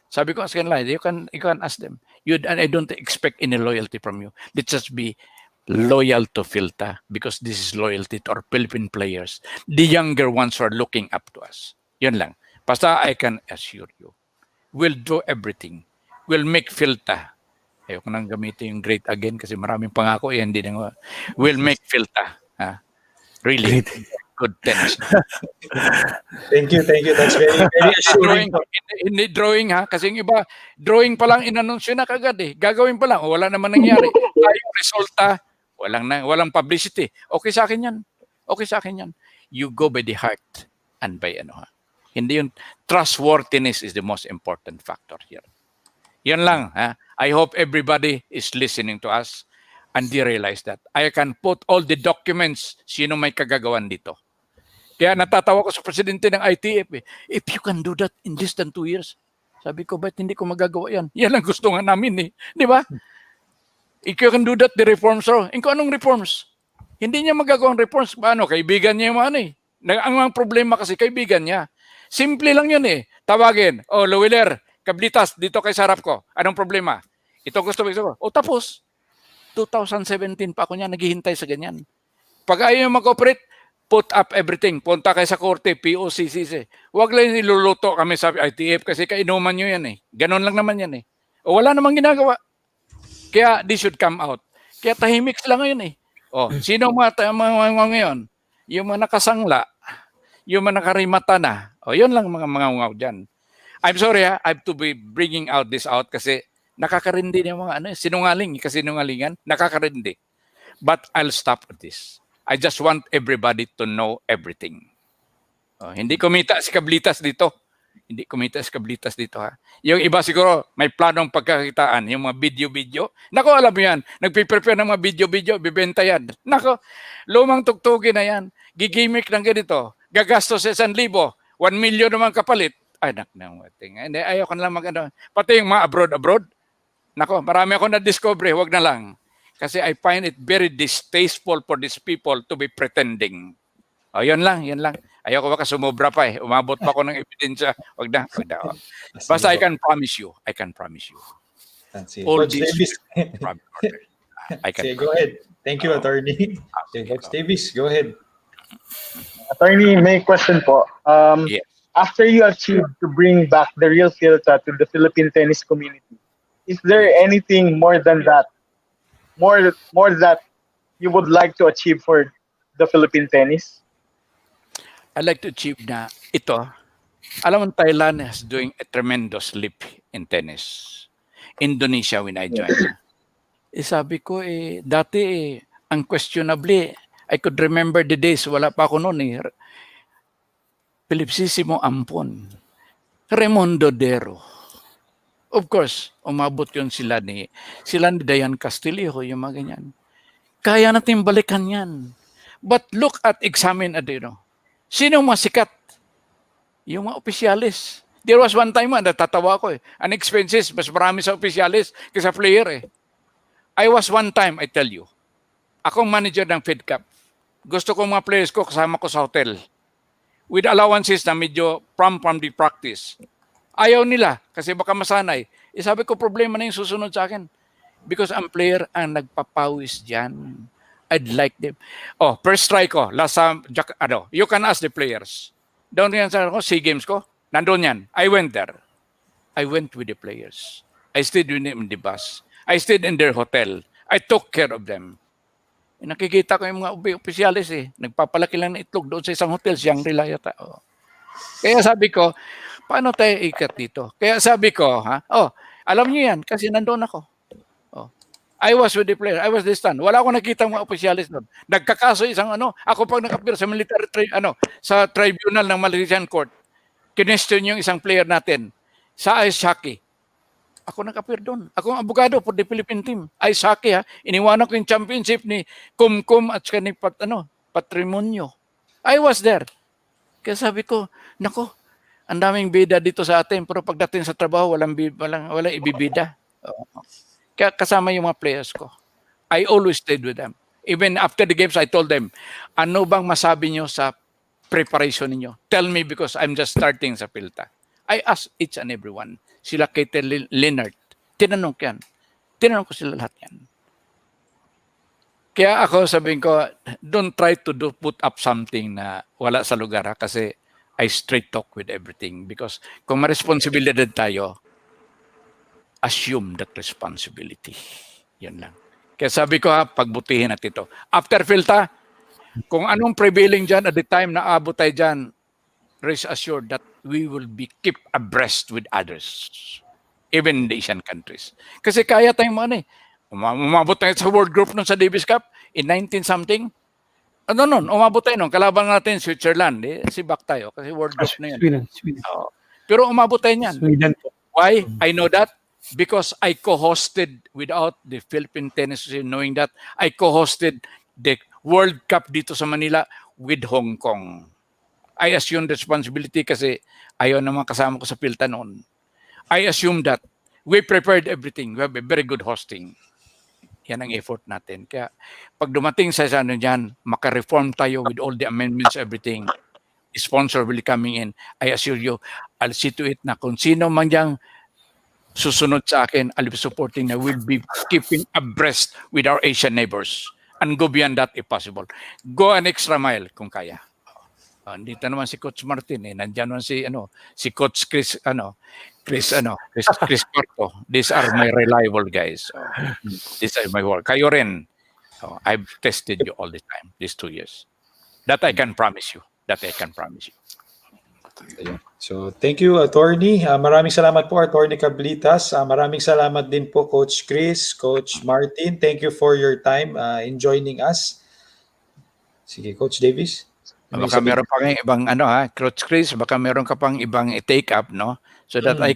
Sabi ko sa kanila, you can ask them. And I don't expect any loyalty from you. Let's just be loyal to PHILTA because this is loyalty to our Philippine players. The younger ones are looking up to us. Yun lang. Basta I can assure you, we'll do everything. We'll make PHILTA. Ayoko nang gamitin yung great again kasi maraming pangako eh, hindi na. We'll make PHILTA. Really good tennis. Thank you. That's very assuring. Hindi drawing kasi yung iba, drawing pa lang inanunsyo na kagad eh. Gagawin pa lang, wala naman nangyari. Tayong resulta, walang publicity. Okay sa akin yan. Okay sa akin yan. You go by the heart and by Hindi yung trustworthiness is the most important factor here. Yan lang. I hope everybody is listening to us and they realize that I can put all the documents sino may kagagawan dito. Kaya natatawa ko sa presidente ng ITF eh. If you can do that in less than 2 years, sabi ko, ba't hindi ko magagawa yan? Yan ang gusto nga namin eh. Di ba? If you can do that, the reforms are. Kung anong reforms? Hindi niya magagawang reforms. Paano? Kaibigan niya yung ano eh. Ang problema kasi, kaibigan niya. Simple lang yun eh. Tawagin, Luwiler, Kablitas, dito kay sarap ko. Anong problema? Ito gusto ko. Tapos, 2017 pa ako niya naghihintay sa ganyan. Pag ayaw mag-operate, put up everything. Punta kayo sa korte, POCCC. Huwag lang niluluto kami sa ITF kasi kainuman nyo yan eh. Ganon lang naman yan eh. Wala namang ginagawa. Kaya this should come out. Kaya tahimik sila ngayon eh. Sino mga ngayon? Yung mga nakasangla, yung mga nakarimata na. Yun lang mga ngaw dyan. I'm sorry I have to be bringing this out kasi nakakarindi yung mga sinungaling, kasi sinungalingan, nakakarindi. But I'll stop at this. I just want everybody to know everything. Hindi kumita si Kablitas dito. Yung iba siguro may planong pagkakitaan, yung mga video. Nako, alam mo yan, nagpiprepare ng mga video, bibenta yan. Nako, lumang tugtugin na yan. Gigimik ng ganito. Gagastos sa 1,000. 1 million naman kapalit. Anak ng wating. Hindi, ayaw ko na lang Pati yung mga abroad. Nako, marami ako na-discover. Huwag na lang. Kasi I find it very distasteful for these people to be pretending. Yun lang. Ayoko baka sumobra pa eh. Umabot pa ako ng ebidensya. Wag na. Basta I can promise you. That's it. All Coach these Davis. I can. Sige, go ahead. Thank you, Attorney. Coach Davis, go ahead. Attorney, may question po. Yes. After you achieved to bring back the real PHILTA to the Philippine tennis community, is there anything more than that? More that you would like to achieve for the Philippine tennis? I'd like to achieve na ito. Alam mo, Thailand is doing a tremendous leap in tennis. Indonesia when I joined. Sabi ko dati unquestionably, I could remember the days, wala pa ako noon Pilipsissimo Ampon, Raimondo Dero. Of course, umabot yun sila ni Dayan Castillo, yung mga ganyan. Kaya natin balikan yan. But look at, examine sino mga sikat? Yung mga opisyalis. There was one time, natatawa ko Ang expenses, mas marami sa opisyalis kaysa player I was one time, I tell you, akong manager ng Fed Cup. Gusto ko mga players ko kasama ko sa hotel. With allowances na medyo from the practice. Ayaw nila kasi baka masanay. Sabi ko, problema na yung susunod sa akin. Because ang player ang nagpapawis dyan. I'd like them. Oh, first strike ko, last you can ask the players. Doon yan sa SEA Games ko, nandun yan. I went there. I went with the players. I stayed with them in the bus. I stayed in their hotel. I took care of them. Nakikita ko yung mga opisyalis nagpapalaki lang ng itlog doon sa isang hotel, Shangri-La yata. Oh. Kaya sabi ko, paano tayo ikat dito? Kaya sabi ko, alam niyo yan, kasi nandoon ako. Oh. I was with the player. I was distant. Wala akong nakita mga opisyalis doon. Nagkakaso isang ako pag nakapir sa military sa tribunal ng Malaysian Court, kinestyon yung isang player natin sa ice hockey. Ako nakapir doon. Ako ang abogado for the Philippine team. Ice hockey Iniwanan ko yung championship ni Kumkum at saka ni Patrimonio. I was there. Kaya sabi ko, nako, ang daming bida dito sa atin pero pagdating sa trabaho walang ibibida. Kaya kasama yung mga players ko. I always stayed with them. Even after the games, I told them, ano bang masabi nyo sa preparation niyo? Tell me because I'm just starting sa PHILTA. I asked each and everyone. Sila Kate Leonard. Tinanong ko sila lahat yan. Kaya ako sabihin ko, don't try to put up something na wala sa lugar kasi I straight talk with everything because kung ma-responsibilidad tayo, assume that responsibility. Yan lang. Kaya sabi ko pagbutihin natin ito. After PHILTA, kung anong prevailing dyan at the time na abot tayo dyan, rest assured that we will be keep abreast with others, even in the Asian countries. Kasi kaya tayong umabot tayo sa World Group nun sa Davis Cup in 19-something. Umabot tayo nun. Kalaban natin Switzerland. Sibak tayo kasi World Group na yun. Sweden. Pero umabot tayo niyan. Sweden po. Why? I know that because I co-hosted without the Philippine Tennis Association knowing that I co-hosted the World Cup dito sa Manila with Hong Kong. I assume responsibility kasi ayaw naman kasama ko sa PHILTA noon. I assume that we prepared everything. We have a very good hosting. Yan ang effort natin. Kaya pag dumating sa dyan, maka-reform tayo with all the amendments, everything. Sponsor will be coming in. I assure you, I'll see to it na kung sino man diyang susunod sa akin, I'll be supporting na we'll be keeping abreast with our Asian neighbors and go beyond that if possible. Go an extra mile kung kaya. Dito naman si Coach Martin nandiyan naman si Coach Chris Corto. These are my reliable guys. These are my work. Kayo rin. I've tested you all the time these 2 years. That I can promise you. Ayun. So, thank you, Attorney. Maraming salamat po, Attorney Cablitas. Maraming salamat din po, Coach Chris, Coach Martin. Thank you for your time in joining us. Sige, Coach Davis. Baka meron pang ibang Coach Chris, baka meron ka pang ibang take up, no? So that I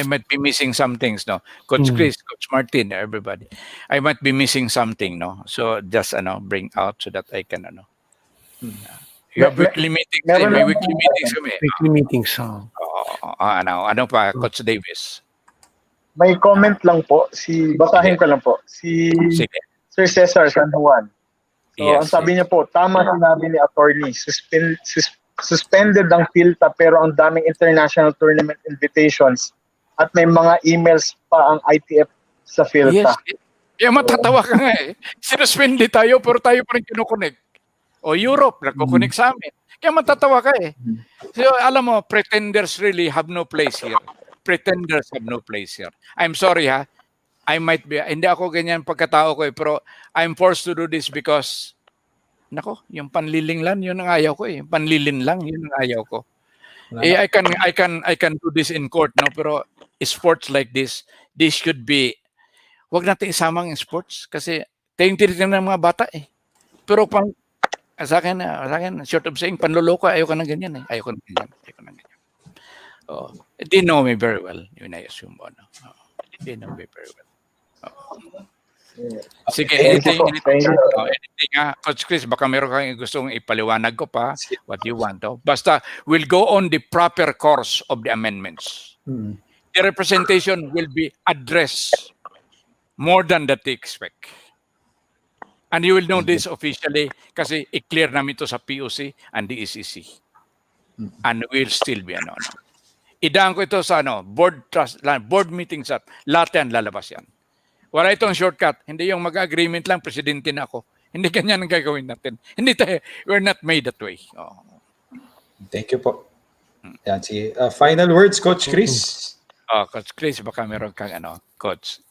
might be missing some things, no? Coach Chris, Coach Martin, everybody. I might be missing something, no? So just bring out so that I can You have weekly meetings. May weekly meetings kami. Weekly meetings. Ano pa, Coach Davis? May comment lang po. Basahin ko lang po. Sige. Sir Cesar San Juan. So, Yes, ang sabi niya po, tama sinabi ni attorney, suspended ang PHILTA pero ang daming international tournament invitations at may mga emails pa ang ITF sa PHILTA. Yes. Kaya matatawa ka nga Sinuspende tayo pero tayo pa rin kinukonek. O Europe, nagkukonek sa amin. Kaya matatawa ka So, alam mo, pretenders really have no place here. Pretenders have no place here. I'm sorry I might be, hindi ako ganyan pagkatao ko pero I'm forced to do this because, yung panliling lang, yun ang ayaw ko Panlilin lang, yun ang ayaw ko. I can do this in court, no? Pero sports like this should be, wag natin isamang in sports kasi tayong tinitingnan ng mga bata Pero sa akin, short of saying, panloloko, ayaw ka ng ganyan Ayaw ko ng ganyan. They know me very well, yun I assume mo, no? They know me very well. Sige, anything Coach Chris, baka meron kang gustong ipaliwanag ko pa what you want. Basta, we'll go on the proper course of the amendments. The representation will be addressed more than that they expect. And you will know this officially kasi i-clear namin ito sa POC and the ECC. And we'll still be Idaan ko ito sa board meetings at lahat yan lalabas yan. Wala itong shortcut. Hindi yung mag-agreement lang, presidente na ako. Hindi ganyan ang gagawin natin. Hindi tayo, we're not made that way. Oh. Thank you po. Yan, si final words, Coach Chris. Oh, Coach Chris, baka meron kang Coach.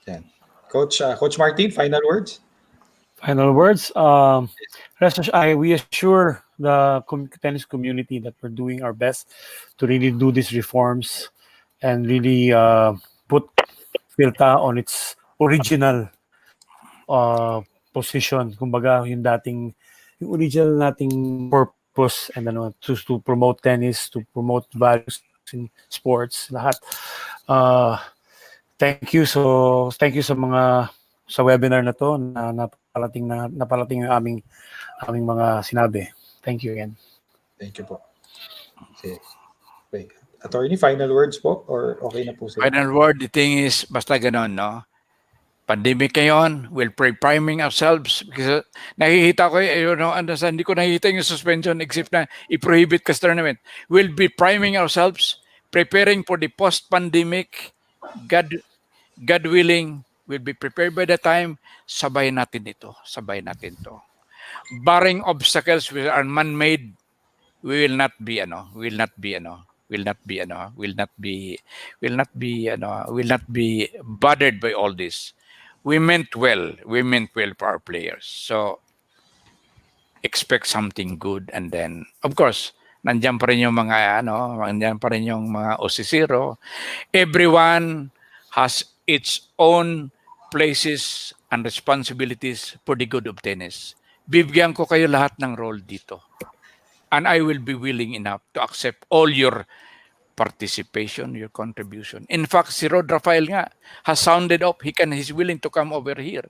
Yan. Coach Martin, final words? Final words. We assure the tennis community that we're doing our best to really do these reforms and really put PHILTA on its original position. Kumbaga, yung original nating purpose and to promote tennis, to promote values in sports, lahat. Thank you sa webinar na to na naparating yung aming mga sinabi. Thank you again. Thank you po. Okay. Wait. Attorney, final words po? Or okay na po sir? Final word, the thing is, basta ganon, no? Pandemic ngayon, we'll priming ourselves because nakikita ko, hindi ko nakikita yung suspension except na i-prohibit ka sa tournament. We'll be priming ourselves, preparing for the post-pandemic. God willing, we'll be prepared by the time. Sabay natin ito. Sabay natin to. Barring obstacles which are man-made, we will not be bothered by all this. We meant well for our players. So expect something good, and then of course nandiyan pa rin yung mga osisiro. Everyone has its own places and responsibilities for the good of tennis. Bibigyan ko kayo lahat ng role dito. And I will be willing enough to accept all your participation, your contribution. In fact, si Rod Rafael nga has sounded up. He's willing to come over here.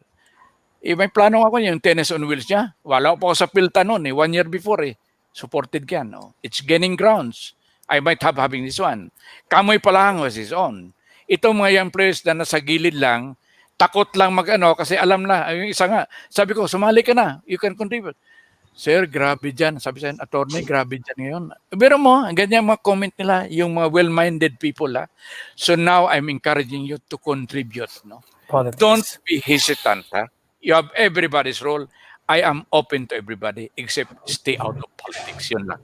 May plano ako yung tennis on wheels niya. Wala po ako sa PHILTA noon 1 year before Supported ka, no? It's gaining grounds. I might have having this one. Kamoy Palang was his own. Itong mga young players na nasa gilid lang, takot lang kasi alam na. Yung isa nga, sabi ko, sumali ka na. You can contribute. Sir, grabe dyan. Sabi sa attorney, grabe dyan ngayon. Pero ganyan mga comment nila, yung mga well-minded people. So now, I'm encouraging you to contribute. No? Politics. Don't be hesitant. You have everybody's role. I am open to everybody except stay out of politics. Yun lang.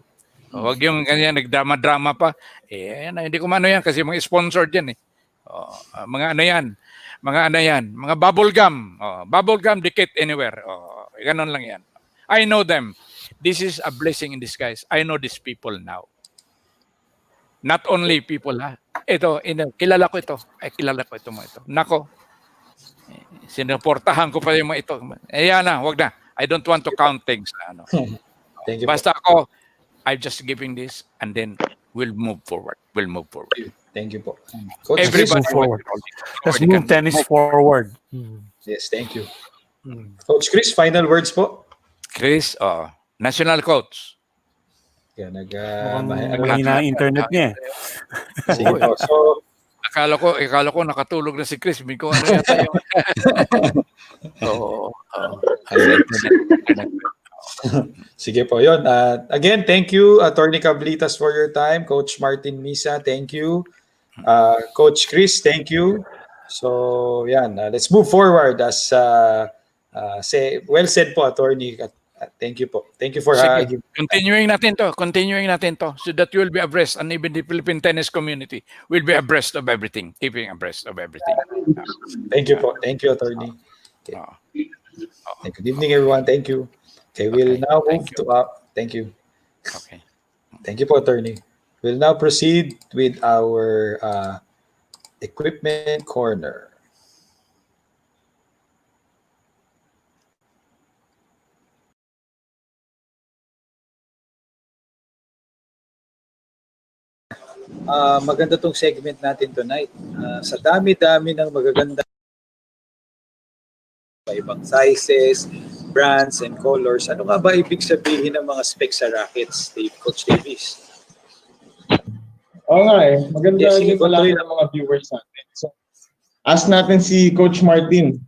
Huwag yung ganyan, nagdrama-drama pa. Hindi ko yan kasi mga sponsored yan. Mga bubble gum. Bubble gum, decade anywhere. Ganon lang yan. I know them. This is a blessing in disguise. I know these people now. Not only people, kilala ko ito. Kilala ko ito mga ito. Nako, sinuportahan ko pa yung mga ito. Ayan na, wag na. I don't want to count things. Thank you. Basta ako, I'm just giving this and then we'll move forward. Thank you po. Coach, Everybody move forward. Let's move tennis forward. yes, thank you. Coach Chris, final words po. Chris, national coach. Yan, Mahina internet niya. Sige po. So, Akala ko nakatulog na si Chris. Hindi ko yata yung... sige po, yun. Again, thank you, Attorney Cablitas, for your time. Coach Martin Misa, thank you. Coach Chris, thank you. So, yan. Let's move forward as well said po, Attorney. Thank you po. Thank you for continuing natin to so that you will be abreast, and even the Philippine tennis community will be abreast of everything, keeping abreast of everything. Thank you po. Thank you, Attorney. Okay. Good evening, everyone. Thank you. Okay, we'll now move to thank you. Okay. Thank you po, Attorney. We'll now proceed with our equipment corner. Maganda tong segment natin tonight. Sa dami-dami ng magaganda ibang sizes, brands, and colors. Ano nga ba ibig sabihin ng mga specs sa rackets, Coach Davis? Oo nga maganda Yes, sige, din pala ng mga viewers natin. So, ask natin si Coach Martin.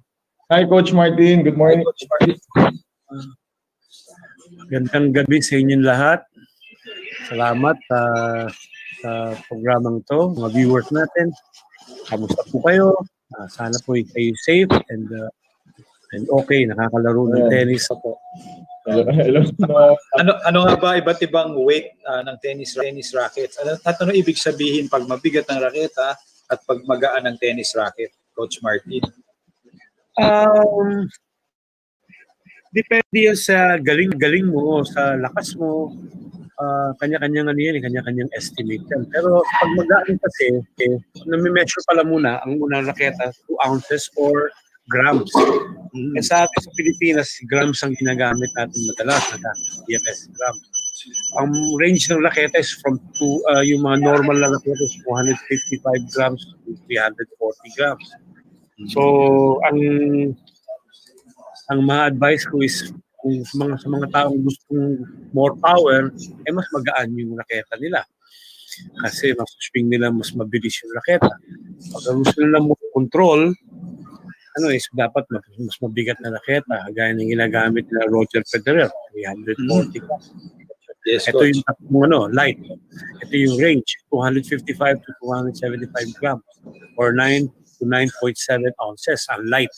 Hi, Coach Martin. Good morning. Hi, Coach Martin. Gandang gabi sa inyong lahat. Salamat. sa programang to, mga viewers natin. Kamusta po kayo? Sana po kayo safe and okay, nakakalaro ng tennis. Ano nga ba iba't ibang weight ng tennis rackets? Ano ibig sabihin pag mabigat ng raketa at pag magaan ng tennis racket, Coach Martin? Depende yan sa galing mo, sa lakas mo. Kanya-kanyang kanya-kanyang estimate yan. Pero pag magaan kasi, nami-measure pala muna ang unang raketa, 2 ounces or grams. Eh sa atin sa Pilipinas, grams ang ginagamit natin madalas, PFS grams. Ang range ng raketa is from yung mga normal na raketa is 255 grams to 340 grams. So, ang mga advice ko is kung sa mga taong gustong more power, mas magaan yung raketa nila. Kasi mas swing nila, mas mabilis yung raketa. Pag gusto nila more control, dapat mas mabigat na raketa. Gaya ng ginagamit nila Roger Federer, 340 grams. Yes, Ito Coach. yung tapong light. Ito yung range, 255 to 275 grams or 9 to 9.7 ounces ang light.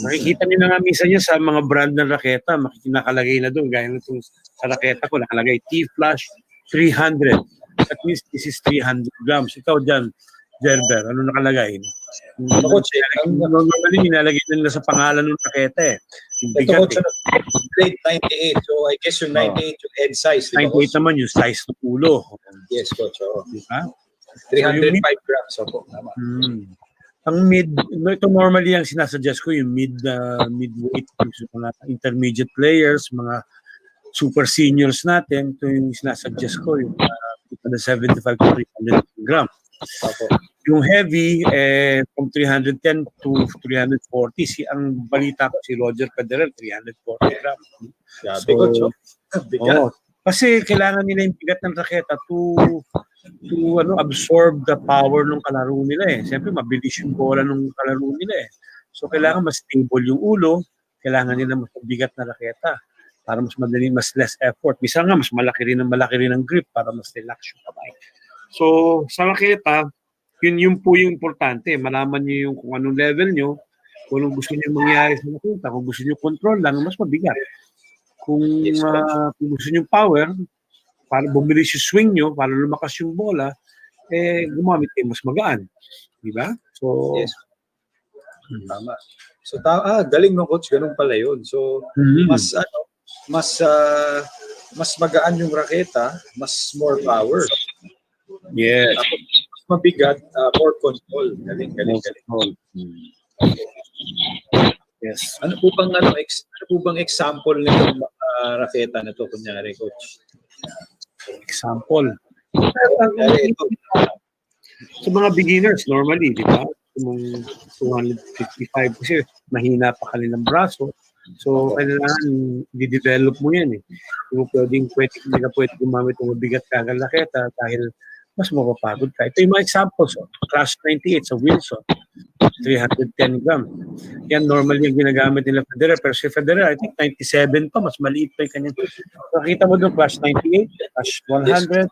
Makikita niyo na nga minsan yan sa mga brand ng raketa, nakalagay na doon. Gaya nitong sa raketa ko, nakalagay T-Flash 300. That means this is 300 grams. Ikaw dyan, Gerber, ano nakalagay? Coach, normally nilalagay nila sa pangalan ng raketa eh. ito Coach, grade 98. So I guess yung 98 yung head size. 98 naman yung size ng ulo. Yes, Coach. Diba? 305 grams. Opo, tama. Ang ito normally ang sinasuggest ko, yung mid-weight, mga intermediate players, mga super seniors natin, ito yung sinasuggest ko, yung 75 to 300 grams. Yung heavy, from 310 to 340, ang balita ko si Roger Federer, 340 grams. So, kasi kailangan nila yung bigat ng raketa to absorb the power ng kalaro nila eh. Siyempre, mabilis yung bola ng kalaro nila eh. So, kailangan mas stable yung ulo, kailangan nila mas bigat na raketa para mas madali, mas less effort. Bisa nga, mas malaki rin ang grip para mas relax yung kamay. So, sa raketa, yun po yung importante. Malaman nyo yung kung anong level nyo, kung anong gusto nyo mangyari sa raketa, kung gusto nyo control lang, mas mabigat. Kung gusto nyo power, para bumilis yung swing nyo, para lumakas yung bola, gumamit kayo mas magaan. Diba? So, yes. Tama. So, galing no, Coach. Ganun pala yun. So, mas magaan yung raketa, mas more power. yes. Mas mabigat, more control. Galing. Yes. Ano po bang example nitong raketa na to, kunyari, Coach? Example. Sa mga beginners, normally, di ba? Yung 255 kasi mahina pa kanilang braso. So, kailangan di-develop mo yan eh. Hindi ka pwede gumamit ng mabigat kagal raketa dahil mas mapapagod ka. Ito yung mga examples. Class 98 sa Wilson, 310 grams. Yan normally yung ginagamit nila Federer. Pero si Federer, I think 97 pa, mas maliit pa yung kanyang. Nakita mo doon, class 98, class 100.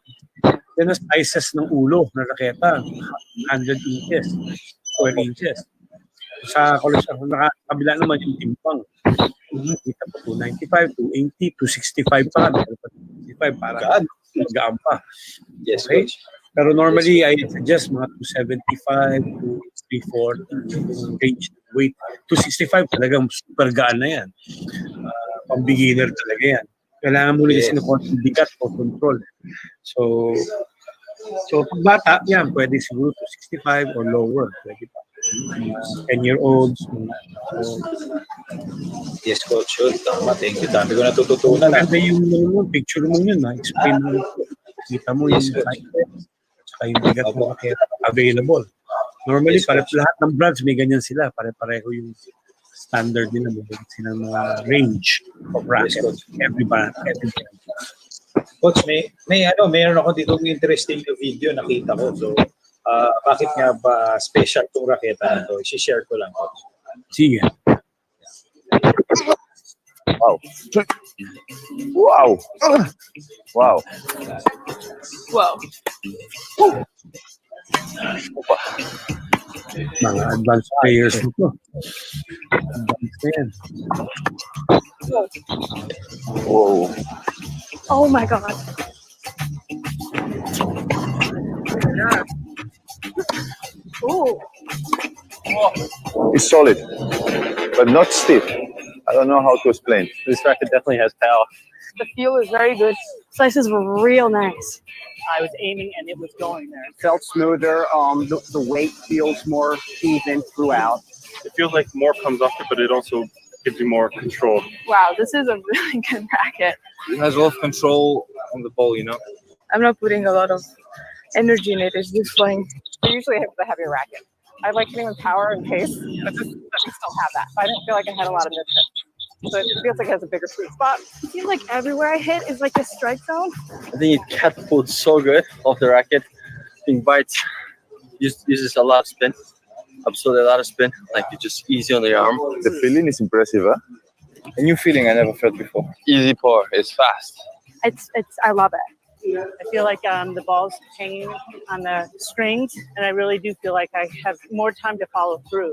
Yan ang sizes ng ulo ng raketa. 100 inches, 12 inches. Sa kabila naman yung timbang. Kita pa 295, 280, 265 pa. 265 para gaan pa. Yes, okay? Coach. Pero normally, I suggest mga 275 to 340 range weight. 265 talagang super gaan na yan. Pang-beginner talaga yan. Kailangan mo kasi ng konting bigat o control. So pag bata, yan, pwede siguro 265 or lower. Pwede pa. 10-year-olds. Yes, Coach. Tama, thank you. Dami ko natututunan. Maganda yung picture mo yun. Explain mo. Kita mo yung size. Saka yung bigat ng raketa available. Normally, lahat ng brands may ganyan sila. Pare-pareho yung standard nila. May silang mga range of racket. Every brand. Coach, mayroon ako dito interesting na video nakita ko. So, bakit nga ba special itong raketa na ito? I-share ko lang, Coach. Sige. Wow. Wow. Wow. Whoa. Mga advanced players mo to. Advanced na yan. Whoa. Oh my God. Ooh. It's solid, but not stiff. I don't know how to explain. This racket definitely has power. The feel is very good. Slices were real nice. I was aiming and it was going there. Felt smoother. The weight feels more even throughout. It feels like more comes off it, but it also gives you more control. Wow, this is a really good racket. It has a lot of control on the ball, you know? I'm not putting a lot of energy in it. It's just flying. I usually hit with a heavier racket. I like hitting with power and pace, but this doesn't still have that. So I didn't feel like I had a lot of mid-tip. So it feels like it has a bigger sweet spot. I feel like everywhere I hit is like a strike zone. I think it catapults so good off the racket. I think bites uses a lot of spin. Absolutely a lot of spin. Like it's just easy on the arm. The feeling is impressive, huh? A new feeling I never felt before. Easy pour. It's fast. I love it. I feel like the ball's hanging on the strings, and I really do feel like I have more time to follow through.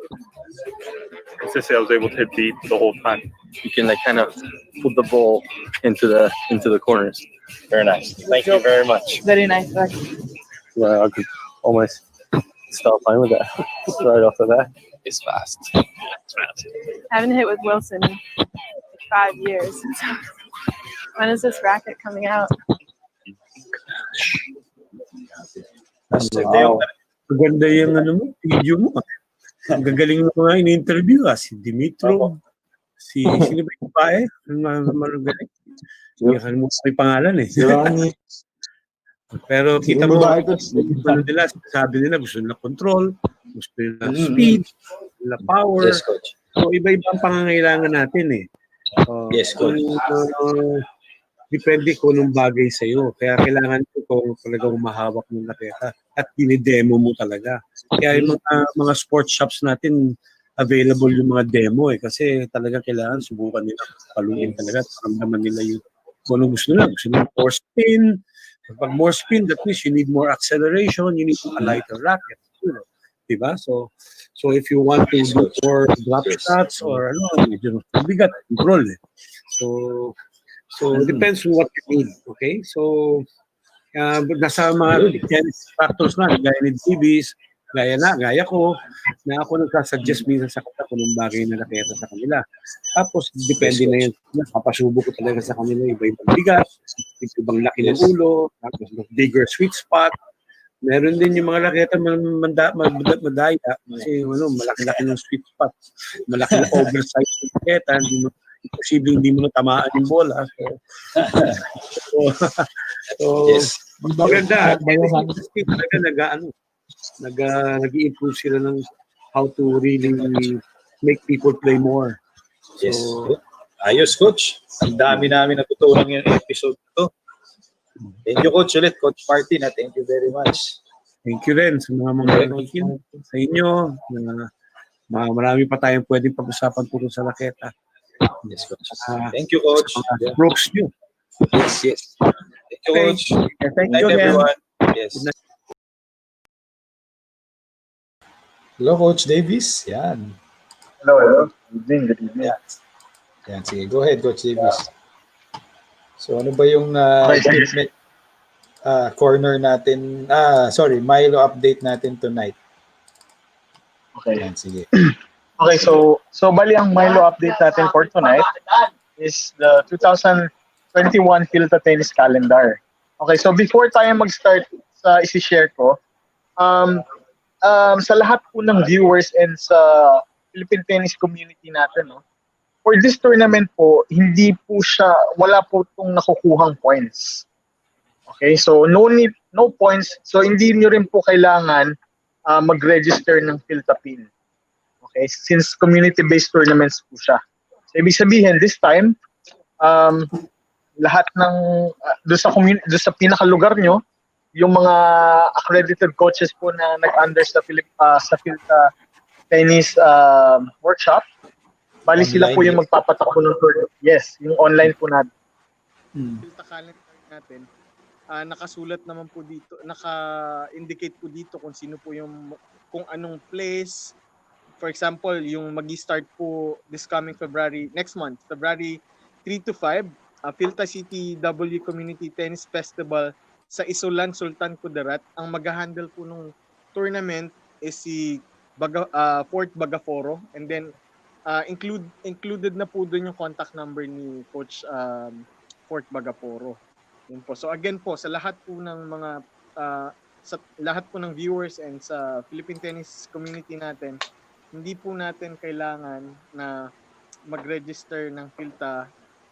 To say I was able to hit deep the whole time. You can like kind of put the ball into the corners. Very nice. Thank you very much. Very nice racket. Well, I could almost start playing with that right off the bat. It's fast. It's fast. I haven't hit with Wilson in 5 years. When is this racket coming out? Wow. Maganda yung video mo. Ang gagaling mo nga in-interview si Dimitro, sino ba yung bae? Magaling. Hindi mo may pangalan eh. Pero kita mo, nila, sabi nila gusto nila control, gusto nila speed, gusto nila power. Yes, coach. So iba-ibang pangangailangan natin eh. Yes, coach. Depende kung anong bagay sa'yo. Kaya kailangan ko kung talagang mahawak ng raketa at dinidemo mo talaga. Kaya yung mga sports shops natin, available yung mga demo eh. Kasi talagang kailangan subukan nila, paluin talaga, paramdaman nila yung kung anong gusto nila. Gusto nila more spin. Pag more spin, that means you need more acceleration, you need a lighter racket. You know, diba? So if you want to do more drop shots or medyo bigat, control eh. So it depends on what you need, okay? So, nasa mga tennis factors na, gaya ni DBs, gaya ko, na ako nagkasuggest minsan sa kanila kung anong bagay na raketa sa kanila. Tapos, depende na yun. Kapasubo ko talaga sa kanila, iba-ibang bigat, ibang laki ng ulo, tapos bigger sweet spot. Meron din yung mga raketa madaya, kasi malaki-laki ng sweet spot. Malaki na oversized yung raketa, imposible hindi mo na tamaan yung bola. So Yes. maganda. Talaga nag-i-improve sila ng how to really make people play more. Yes. Ayos, coach. Ang dami namin natutunan yung episode na to. Thank you, coach, ulit. Coach Martin, thank you very much. Thank you rin sa mga nakikinig sa inyo. Marami pa tayong pwedeng pag-usapan tungkol sa raketa. Yes, coach. Thank you, coach. Brooks nyo. Yes. Thank you, coach. Thank Good you night, again. everyone. Yes. Hello, Coach Davis. Yan. Hello. Good evening. Yan, sige. Go ahead, Coach Davis. So, ano ba yung equipment corner natin? Milo update natin tonight. Okay. Yan, sige. Okay, so bali ang Milo update natin for tonight is the 2021 PHILTA tennis calendar. Okay, so before tayo mag-start sa isi-share ko, sa lahat po ng viewers and sa Philippine tennis community natin, no, for this tournament po, wala po itong nakukuhang points. Okay, so no points. So hindi nyo rin po kailangan mag-register ng PHILTA PIN. Okay, since community-based tournaments po siya. So, ibig sabihin, this time, lahat ng, doon sa pinakalugar nyo, yung mga accredited coaches po na nag-under sa PHILTA tennis workshop, Bali sila po Online, yung yes. magpapatakbo ng tour. Yes, yung online po natin. Mm. PHILTA calendar natin, nakasulat naman po dito, naka-indicate po dito kung sino po yung, kung anong place. For example, yung magi-start po this coming February, next month, February 3 to 5, PHILTA City W Community Tennis Festival sa Isulan, Sultan Kudarat. Ang mag-handle po nung tournament is si Fort Bagaforo, and then included na po doon yung contact number ni Coach Fort Bagaforo. Yun po. So again po, sa lahat po ng mga sa lahat po ng viewers and sa Philippine tennis community natin, hindi po natin kailangan na mag-register ng PHILTA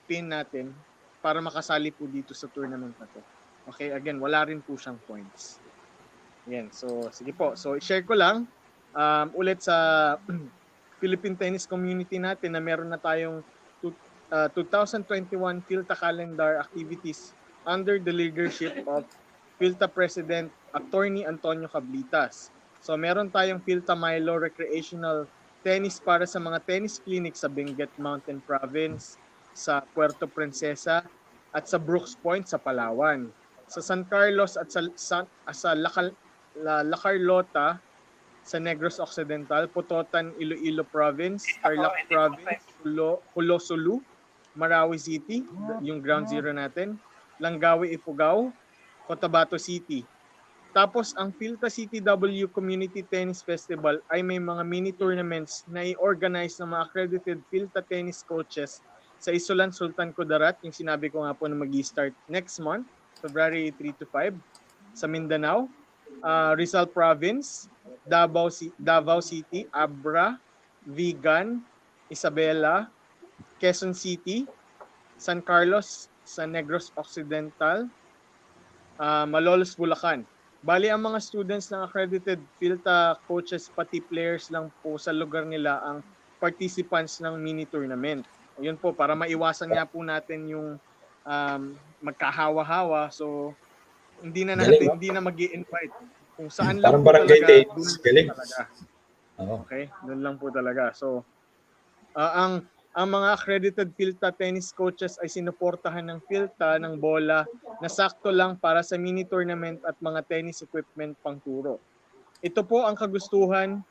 PIN natin para makasali po dito sa tournament na to. Okay, again, wala rin po siyang points. Yan, so sige po. So i-share ko lang ulit sa Philippine tennis community natin na meron na tayong 2021 PHILTA calendar activities under the leadership of PHILTA President Attorney Antonio Cablitas. So meron tayong PHILTA Milo Recreational Tennis para sa mga tennis clinic sa Benguet Mountain Province, sa Puerto Princesa at sa Brooks Point sa Palawan. Sa San Carlos at sa La Carlota sa Negros Occidental, Putotan, Iloilo Province, Tarlac Province, Hulosulu, Marawi City, yung ground zero natin, Langawi, Ifugao, Cotabato City. Tapos ang PHILTA CTW Community Tennis Festival ay may mga mini tournaments na i-organize ng mga accredited PHILTA tennis coaches sa Isulan, Sultan Kudarat, yung sinabi ko nga po na mag-start next month, February 3 to 5, sa Mindanao, Rizal Province, Davao City, Abra, Vigan, Isabela, Quezon City, San Carlos sa Negros Occidental, Malolos, Bulacan. Bali, ang mga students ng accredited PHILTA coaches pati players lang po sa lugar nila ang participants ng mini tournament. Ayun po, para maiwasan nga po natin yung magkahawa-hawa. So, hindi na mag-i-invite. Kung saan lang Parang po barangay talaga, tennis. doon Galing. talaga. Oo. Okay, doon lang po talaga. So, ang mga accredited PHILTA tennis coaches ay sinuportahan ng PHILTA ng bola na sakto lang para sa mini tournament at mga tennis equipment pangturo. Ito po ang kagustuhan,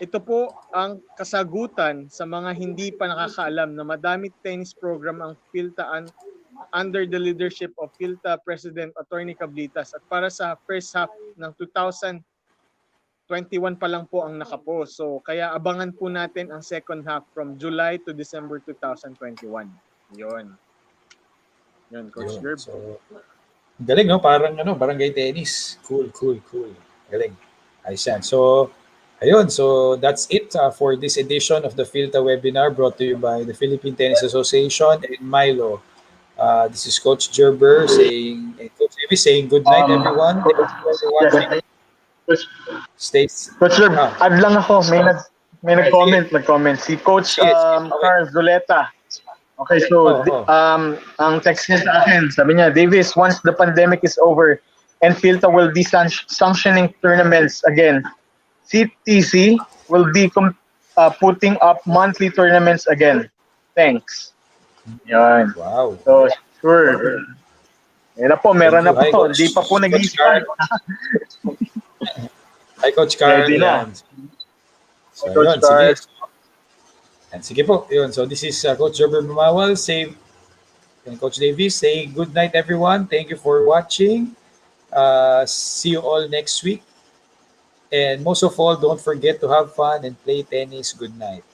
ito po ang kasagutan sa mga hindi pa nakakaalam na madami tennis program ang PHILTA under the leadership of PHILTA President Attorney Cablitas, at para sa first half ng 2021 pa lang po ang nakapost. So kaya abangan po natin ang second half from July to December 2021. Yun, Coach Yun. Gerb. So, galing, no? Parang barangay tennis. Cool. Galing. Ayos yan. So, ayun. So, that's it for this edition of the PHILTA webinar brought to you by the Philippine Tennis Association and Milo. This is Coach Gerber saying, Coach Davis saying good night, everyone. Thank you for watching. Coach Gerb, add lang ako. May nag-comment. Si Coach Carl Zuleta. Okay, so ang text niya sa akin, sabi niya, Davis, once the pandemic is over and PHILTA will be sanctioning tournaments again, CTC will be putting up monthly tournaments again. Thanks. Yan. Wow. So, sure. Yan na po, meron na po. Hindi pa po nag-start. Hi, Coach Carl. Ready na. So, Coach yun, Carl. sige. And sige po, yun. So this is Coach Gerber Bumawal and Coach Davis saying good night, everyone. Thank you for watching. See you all next week. And most of all, don't forget to have fun and play tennis. Good night.